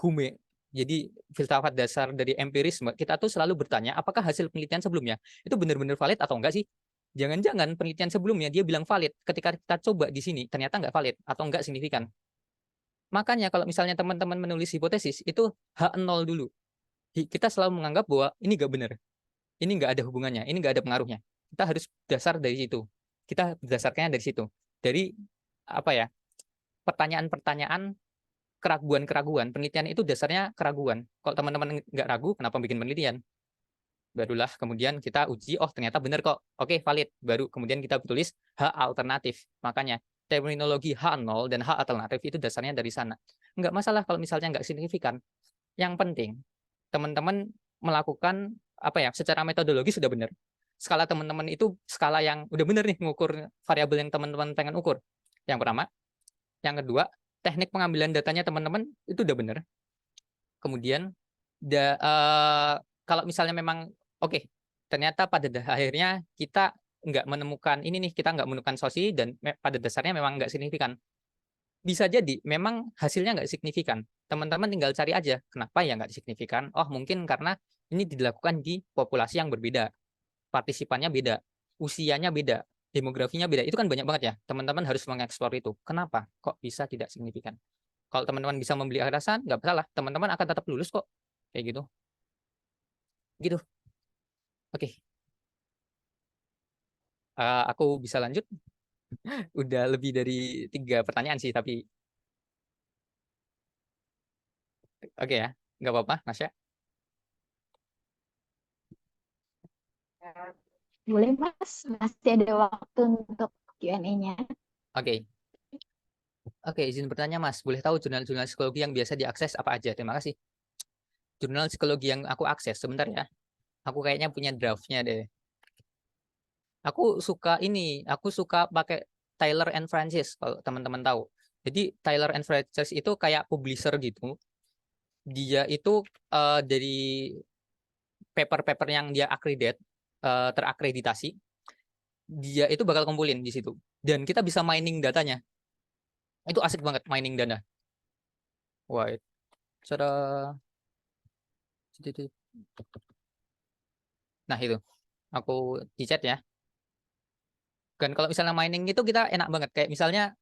Hume, jadi filsafat dasar dari empirisme, kita tuh selalu bertanya apakah hasil penelitian sebelumnya itu benar-benar valid atau enggak sih? Jangan-jangan penelitian sebelumnya dia bilang valid, ketika kita coba di sini ternyata nggak valid atau enggak signifikan. Makanya kalau misalnya teman-teman menulis hipotesis itu H0 dulu. Kita selalu menganggap bahwa ini nggak benar, ini nggak ada hubungannya, ini nggak ada pengaruhnya. Kita harus dasar dari situ. Kita berdasarkannya dari situ. Dari apa ya? Pertanyaan-pertanyaan, keraguan-keraguan. Penelitian itu dasarnya keraguan. Kalau teman-teman nggak ragu, kenapa bikin penelitian? Barulah kemudian kita uji, oh ternyata benar kok. Oke, valid. Baru kemudian kita tulis H alternatif. Makanya terminologi H0 dan H alternatif itu dasarnya dari sana. Nggak masalah kalau misalnya nggak signifikan. Yang penting, teman-teman melakukan secara metodologi sudah benar. Skala teman-teman itu skala yang udah benar nih mengukur variabel yang teman-teman pengen ukur. Yang pertama. Yang kedua, teknik pengambilan datanya teman-teman itu udah benar. Kemudian kalau misalnya memang ternyata pada akhirnya kita nggak menemukan sosi dan pada dasarnya memang nggak signifikan. Bisa jadi memang hasilnya nggak signifikan. Teman-teman tinggal cari aja kenapa ya nggak signifikan. Oh, mungkin karena ini dilakukan di populasi yang berbeda, partisipannya beda, usianya beda, demografinya beda. Itu kan banyak banget ya. Teman-teman harus mengeksplor itu. Kenapa kok bisa tidak signifikan? Kalau teman-teman bisa membeli alasan, nggak masalah. Teman-teman akan tetap lulus kok. Kayak gitu. Gitu. Oke. Aku bisa lanjut. Udah lebih dari 3 pertanyaan sih, tapi oke ya. Nggak apa-apa, Nasya. Boleh Mas, masih ada waktu untuk Q&A-nya. Oke. Oke, izin bertanya Mas. Boleh tahu jurnal-jurnal psikologi yang biasa diakses apa aja? Terima kasih. Jurnal psikologi yang aku akses, sebentar ya. Aku kayaknya punya draft-nya deh. Aku suka pakai Tyler and Francis, kalau teman-teman tahu. Jadi Tyler and Francis itu kayak publisher gitu. Dia itu dari paper-paper yang dia terakreditasi, dia itu bakal kumpulin di situ. Dan kita bisa mining datanya. Itu asik banget mining data. Wah, cara nah itu aku di chat ya. Dan kalau misalnya mining itu kita enak banget. Kayak misalnya,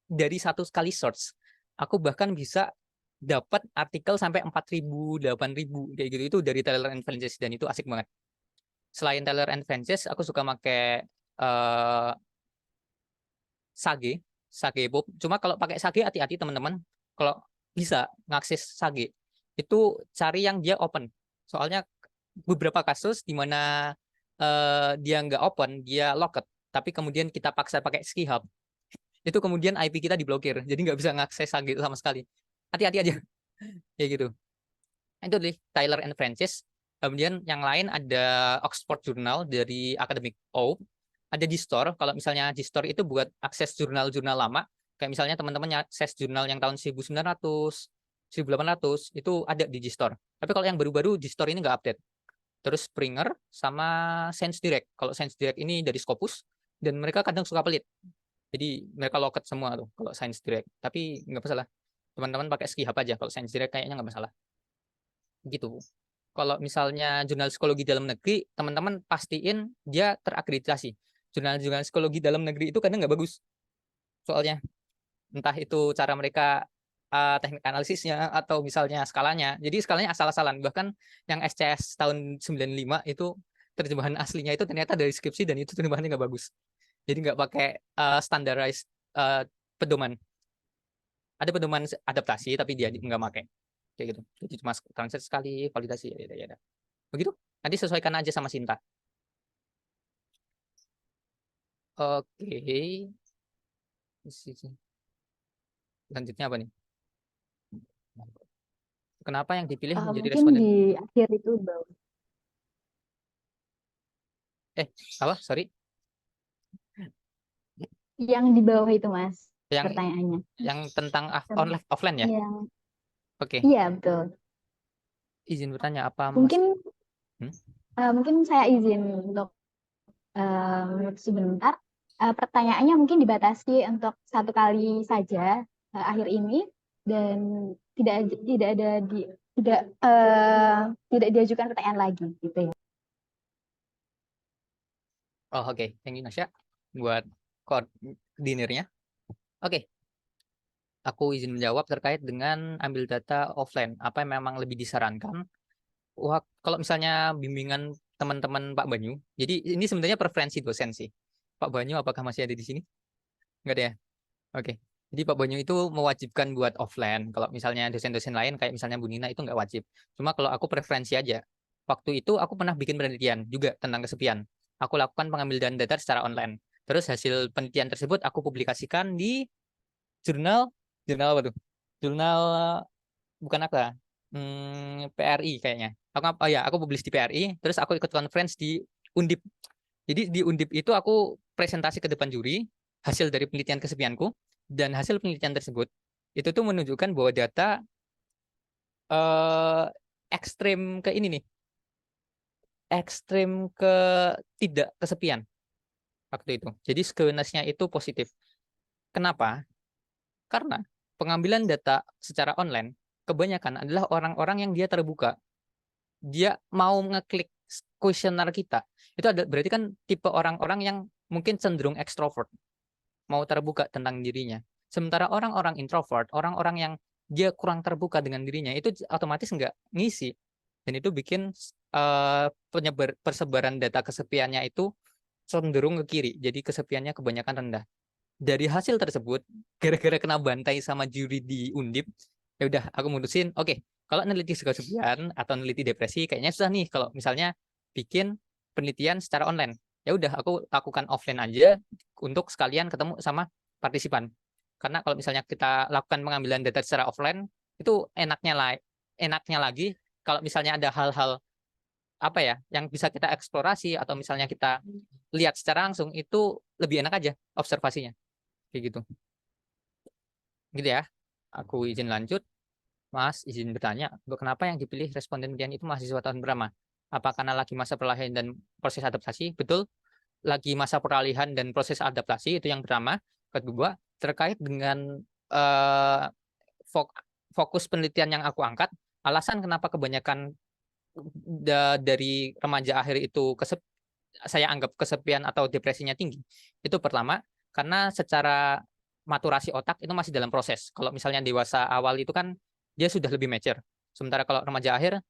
dari 1 kali search, aku bahkan bisa dapat artikel sampai 4.000, 8.000 kayak gitu. Itu dari Taylor and Francis dan itu asik banget. Selain Taylor and Francis, aku suka pakai Sage Pub. Cuma kalau pakai Sage hati-hati teman-teman. Kalau bisa ngakses Sage, itu cari yang dia open. Soalnya beberapa kasus di mana dia nggak open, dia locked. Tapi kemudian kita paksa pakai ski hub, itu kemudian IP kita diblokir, jadi nggak bisa ngakses gitu sama sekali. Hati-hati aja, kayak gitu. Itu deh Tyler and Francis. Kemudian yang lain ada Oxford Journal dari Academic O. Ada Gstore. Kalau misalnya Gstore itu buat akses jurnal-jurnal lama. Kayak misalnya teman-teman akses jurnal yang tahun 1900, 1800 itu ada di Gstore. Tapi kalau yang baru-baru Gstore ini nggak update. Terus Springer sama Science Direct. Kalau Science Direct ini dari Scopus dan mereka kadang suka pelit. Jadi mereka locket semua tuh kalau Science Direct. Tapi nggak masalah. Teman-teman pakai ski hub aja. Kalau Science Direct kayaknya nggak masalah. Gitu. Kalau misalnya jurnal psikologi dalam negeri, teman-teman pastiin dia terakreditasi. Jurnal-jurnal psikologi dalam negeri itu kadang nggak bagus. Soalnya entah itu cara mereka teknik analisisnya atau misalnya skalanya. Jadi skalanya asal-asalan. Bahkan yang SCS tahun 95 itu terjemahan aslinya itu ternyata dari skripsi dan itu terjemahannya nggak bagus. Jadi nggak pakai standardized pedoman. Ada pedoman adaptasi tapi dia nggak pakai. Kayak gitu. Jadi cuma translate sekali, validasi ya. Begitu. Nanti sesuaikan aja sama Sinta. Oke. Lanjutnya apa nih? Kenapa yang dipilih menjadi Mungkin responden? di akhir itu bawah. Apa? Sorry. Yang di bawah itu Mas, Yang pertanyaannya. yang tentang offline ya? Oke. Iya, betul. Izin bertanya apa Mas? Mungkin mungkin saya izin untuk sebentar. Pertanyaannya mungkin dibatasi untuk 1 kali saja akhir ini dan tidak diajukan pertanyaan lagi gitu ya. Oh, oke. Thank you Nasya buat koordinirnya. Oke. Aku izin menjawab terkait dengan ambil data offline. Apa yang memang lebih disarankan? Wah, kalau misalnya bimbingan teman-teman Pak Banyu, jadi ini sebenarnya preferensi dosen sih. Pak Banyu apakah masih ada di sini? Enggak ada ya? Oke. Jadi Pak Banyu itu mewajibkan buat offline. Kalau misalnya dosen-dosen lain kayak misalnya Bu Nina itu nggak wajib. Cuma kalau aku preferensi aja. Waktu itu aku pernah bikin penelitian juga tentang kesepian. Aku lakukan pengambilan data secara online. Terus hasil penelitian tersebut aku publikasikan di jurnal apa tuh? Jurnal bukan apa? PRI kayaknya. Aku publish di PRI, terus aku ikut conference di Undip. Jadi di Undip itu aku presentasi ke depan juri hasil dari penelitian kesepianku, dan hasil penelitian tersebut itu tuh menunjukkan bahwa data eh, ekstrim ke ini nih, ekstrim ke tidak kesepian waktu itu. Jadi skenario-nya itu positif. Kenapa? Karena pengambilan data secara online kebanyakan adalah orang-orang yang dia terbuka. Dia mau ngeklik kuesioner kita. Itu ada berarti kan tipe orang-orang yang mungkin cenderung ekstrovert, mau terbuka tentang dirinya. Sementara orang-orang introvert, orang-orang yang dia kurang terbuka dengan dirinya, itu otomatis nggak ngisi. Dan itu bikin persebaran data kesepiannya itu cenderung ke kiri. Jadi kesepiannya kebanyakan rendah. Dari hasil tersebut, gara-gara kena bantai sama juri di Undip, ya udah aku mutusin, oke, kalau neliti kesepian atau neliti depresi, kayaknya susah nih kalau misalnya bikin penelitian secara online. Ya udah, aku lakukan offline aja untuk sekalian ketemu sama partisipan. Karena kalau misalnya kita lakukan pengambilan data secara offline, itu enaknya lagi kalau misalnya ada hal-hal apa ya yang bisa kita eksplorasi atau misalnya kita lihat secara langsung, itu lebih enak aja observasinya kayak gitu. Gitu ya. Aku izin lanjut. Mas, izin bertanya, kenapa yang dipilih responden pilihan itu mahasiswa tahun berapa? Apa karena lagi masa peralihan dan proses adaptasi? Betul, lagi masa peralihan dan proses adaptasi, itu yang pertama. Kedua, terkait dengan eh, fokus penelitian yang aku angkat, alasan kenapa kebanyakan dari remaja akhir itu saya anggap kesepian atau depresinya tinggi. Itu pertama, karena secara maturasi otak itu masih dalam proses. Kalau misalnya dewasa awal itu kan dia sudah lebih mature. Sementara kalau remaja akhir,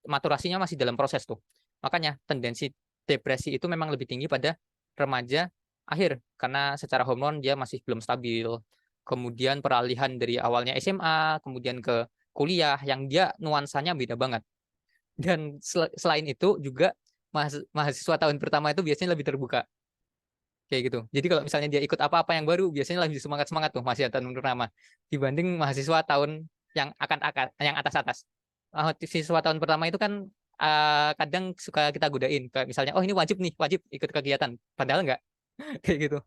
maturasinya masih dalam proses tuh. Makanya tendensi depresi itu memang lebih tinggi pada remaja akhir, karena secara hormon dia masih belum stabil. Kemudian peralihan dari awalnya SMA, kemudian ke kuliah, yang dia nuansanya beda banget. Dan selain itu juga mahasiswa tahun pertama itu biasanya lebih terbuka. Kayak gitu. Jadi kalau misalnya dia ikut apa-apa yang baru, biasanya lebih semangat-semangat tuh mahasiswa tahun pertama dibanding mahasiswa tahun yang atas-atas. Mahasiswa tahun pertama itu kan kadang suka kita godain. Kayak misalnya, oh ini wajib nih, wajib ikut kegiatan. Padahal enggak. Kayak gitu.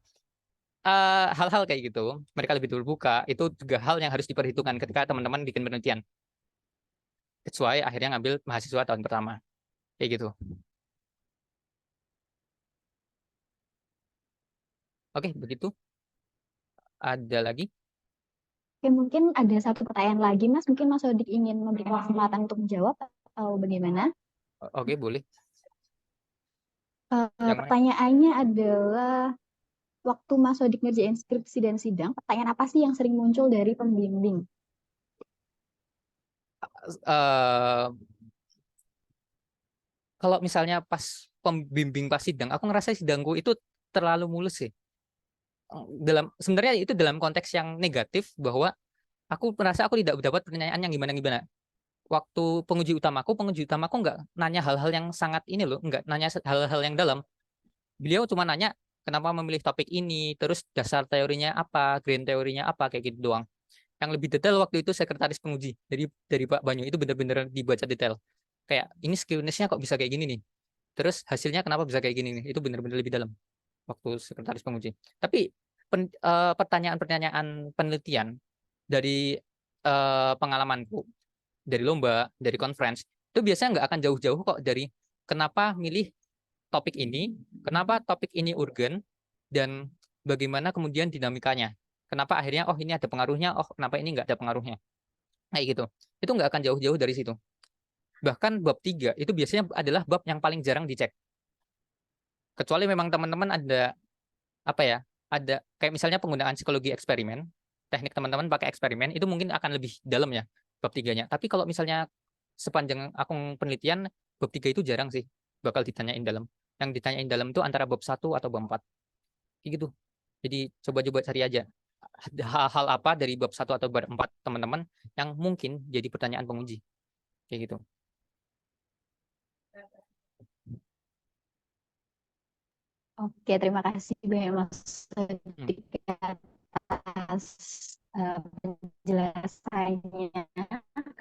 Hal-hal kayak gitu, mereka lebih terbuka. Itu juga hal yang harus diperhitungkan ketika teman-teman bikin penelitian. That's why akhirnya ngambil mahasiswa tahun pertama. Kayak gitu. Oke, begitu. Ada lagi? Oke, mungkin ada satu pertanyaan lagi, Mas. Mungkin Mas Sodik ingin memberikan kesempatan untuk menjawab atau bagaimana? Oke, boleh. Yang mana? Pertanyaannya adalah, waktu Mas Sodik ngerjain skripsi dan sidang, pertanyaan apa sih yang sering muncul dari pembimbing? Eh, Kalau misalnya pas pembimbing pas sidang, aku ngerasa sidangku itu terlalu mulus sih. Sebenarnya itu dalam konteks yang negatif, bahwa aku merasa aku tidak dapat pertanyaan yang gimana-gimana. Waktu penguji utamaku nggak nanya hal-hal yang sangat ini loh, nggak nanya hal-hal yang dalam. Beliau cuma nanya kenapa memilih topik ini, terus dasar teorinya apa, grain teorinya apa, kayak gitu doang. Yang lebih detail waktu itu sekretaris penguji dari Pak Banyu itu benar-benar dibaca detail. Kayak ini skillness-nya kok bisa kayak gini nih. Terus hasilnya kenapa bisa kayak gini nih? Itu benar-benar lebih dalam waktu sekretaris penguji. Tapi pertanyaan-pertanyaan penelitian dari pengalamanku, dari lomba, dari conference, itu biasanya nggak akan jauh-jauh kok dari kenapa milih topik ini, kenapa topik ini urgen, dan bagaimana kemudian dinamikanya. Kenapa akhirnya, oh ini ada pengaruhnya, oh kenapa ini nggak ada pengaruhnya. Kayak gitu. Itu nggak akan jauh-jauh dari situ. Bahkan bab 3 itu biasanya adalah bab yang paling jarang dicek. Kecuali memang teman-teman ada, apa ya, ada kayak misalnya penggunaan psikologi eksperimen, teknik teman-teman pakai eksperimen, itu mungkin akan lebih dalam ya bab 3-nya. Tapi kalau misalnya sepanjang aku penelitian, bab 3 itu jarang sih bakal ditanyain dalam. Yang ditanyain dalam itu antara bab 1 atau bab 4. Kayak gitu. Jadi coba-coba cari aja hal-hal apa dari bab 1 atau bab 4 teman-teman yang mungkin jadi pertanyaan penguji. Kayak gitu. Oke, terima kasih banyak Mas Sodik atas penjelasannya.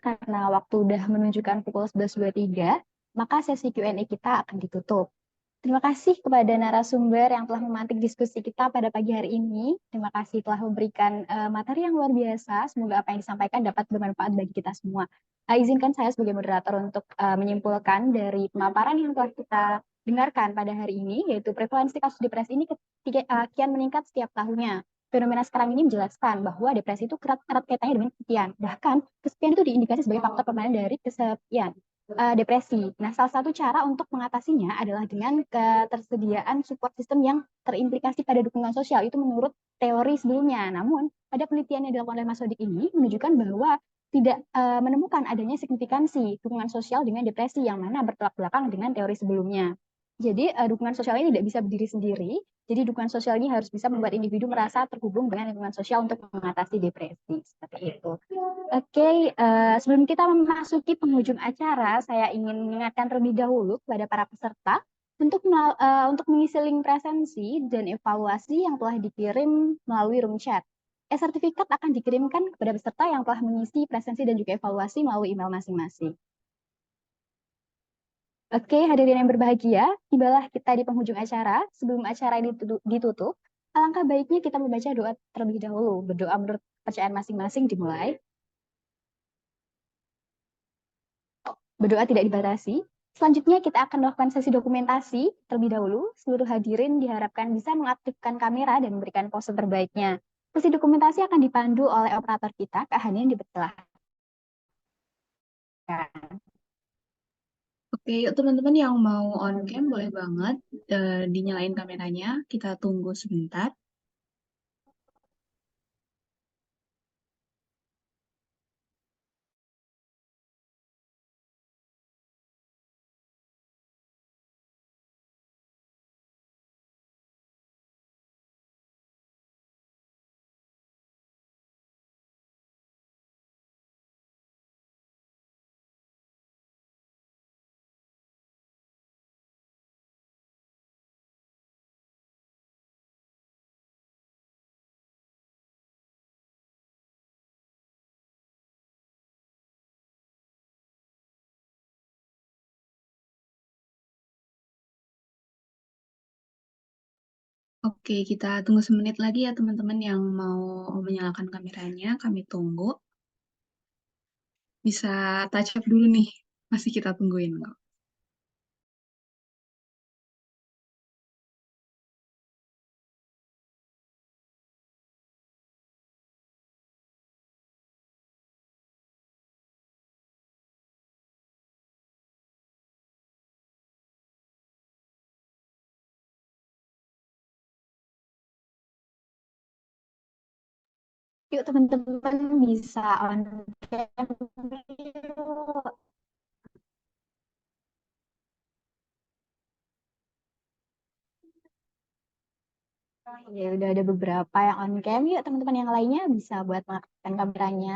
Karena karena waktu udah menunjukkan pukul 11.23, maka sesi Q&A kita akan ditutup. Terima kasih kepada narasumber yang telah memantik diskusi kita pada pagi hari ini. Terima kasih telah memberikan materi yang luar biasa. Semoga apa yang disampaikan dapat bermanfaat bagi kita semua. Izinkan saya sebagai moderator untuk menyimpulkan dari pemaparan yang telah kita dengarkan pada hari ini, yaitu prevalensi kasus depresi ini kian meningkat setiap tahunnya. Fenomena sekarang ini menjelaskan bahwa depresi itu erat kaitannya dengan kesepian. Bahkan kesepian itu diindikasi sebagai faktor permanen dari kesepian. Depresi. Nah, salah satu cara untuk mengatasinya adalah dengan ketersediaan support system yang terimplikasi pada dukungan sosial. Itu menurut teori sebelumnya. Namun, pada penelitian yang dilakukan oleh Mas Sodik ini menunjukkan bahwa tidak menemukan adanya signifikansi dukungan sosial dengan depresi yang mana bertolak belakang dengan teori sebelumnya. Jadi, dukungan sosial ini tidak bisa berdiri sendiri. Jadi, dukungan sosial ini harus bisa membuat individu merasa terhubung dengan lingkungan sosial untuk mengatasi depresi. Seperti itu. Oke, sebelum kita memasuki penghujung acara, saya ingin mengingatkan terlebih dahulu kepada para peserta untuk mengisi link presensi dan evaluasi yang telah dikirim melalui room chat. Sertifikat akan dikirimkan kepada peserta yang telah mengisi presensi dan juga evaluasi melalui email masing-masing. Oke, hadirin yang berbahagia, tibalah kita di penghujung acara. Sebelum acara ini ditutup, alangkah baiknya kita membaca doa terlebih dahulu. Berdoa menurut kepercayaan masing-masing dimulai. Berdoa tidak dibatasi. Selanjutnya kita akan melakukan sesi dokumentasi terlebih dahulu. Seluruh hadirin diharapkan bisa mengaktifkan kamera dan memberikan pose terbaiknya. Sesi dokumentasi akan dipandu oleh operator kita, Kak Hani, yang dipersilahkan. Oke, yuk teman-teman yang mau on cam boleh banget dinyalain kameranya. Kita tunggu sebentar. Oke, kita tunggu semenit lagi ya teman-teman yang mau menyalakan kameranya. Kami tunggu. Bisa touch up dulu nih. Masih kita tungguin kok. Yuk teman-teman bisa on cam yuk. Ya, udah ada beberapa yang on cam. Yuk teman-teman yang lainnya bisa buat mengaktifkan kameranya.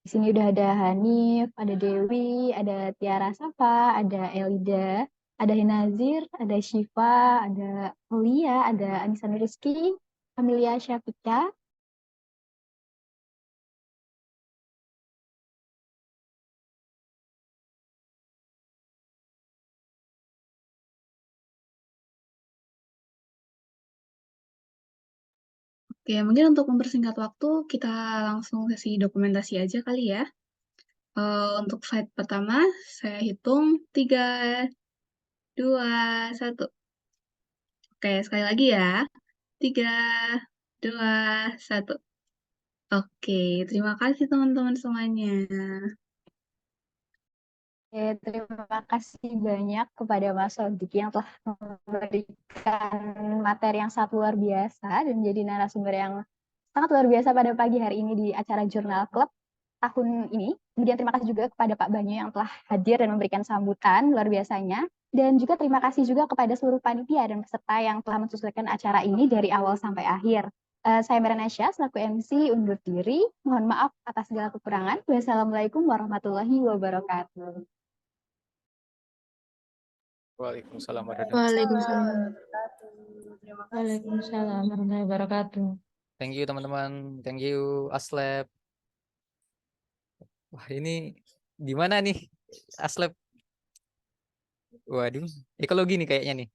Di sini udah ada Hanif, ada Dewi, ada Tiara Safa, ada Elida, ada Hinazir, ada Syifa, ada Lia, ada Anissa Nuriski, Amelia Syafika. Oke, mungkin untuk mempersingkat waktu, kita langsung sesi dokumentasi aja kali ya. Untuk slide pertama, saya hitung 3, 2, 1. Oke, sekali lagi ya. 3, 2, 1. Oke, terima kasih teman-teman semuanya. Terima kasih banyak kepada Mas Sodik yang telah memberikan materi yang sangat luar biasa dan menjadi narasumber yang sangat luar biasa pada pagi hari ini di acara Jurnal Club tahun ini. Kemudian terima kasih juga kepada Pak Banyu yang telah hadir dan memberikan sambutan luar biasanya. Dan juga terima kasih juga kepada seluruh panitia dan peserta yang telah mensukseskan acara ini dari awal sampai akhir. Saya Meranasya, selaku MC, undur diri. Mohon maaf atas segala kekurangan. Wassalamualaikum warahmatullahi wabarakatuh. Waalaikumsalam warahmatullahi wabarakatuh. Waalaikumsalam. Waalaikumsalam warahmatullahi wabarakatuh. Thank you teman-teman. Thank you Aslab. Wah, ini gimana nih Aslab? Waduh, ekologi nih kayaknya nih.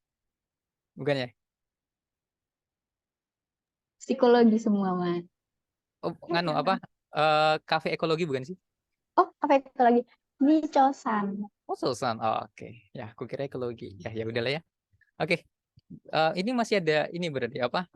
Bukan ya? Psikologi semua, Mas. Oh, nganu apa? Kafe ekologi bukan sih? Oh, apa ekologi? Ini cosan. Oh, Sulsan. Oh, oke. Ya, aku kira ekologi. Ya, ya udahlah ya. Oke. Ini masih ada ini berarti apa?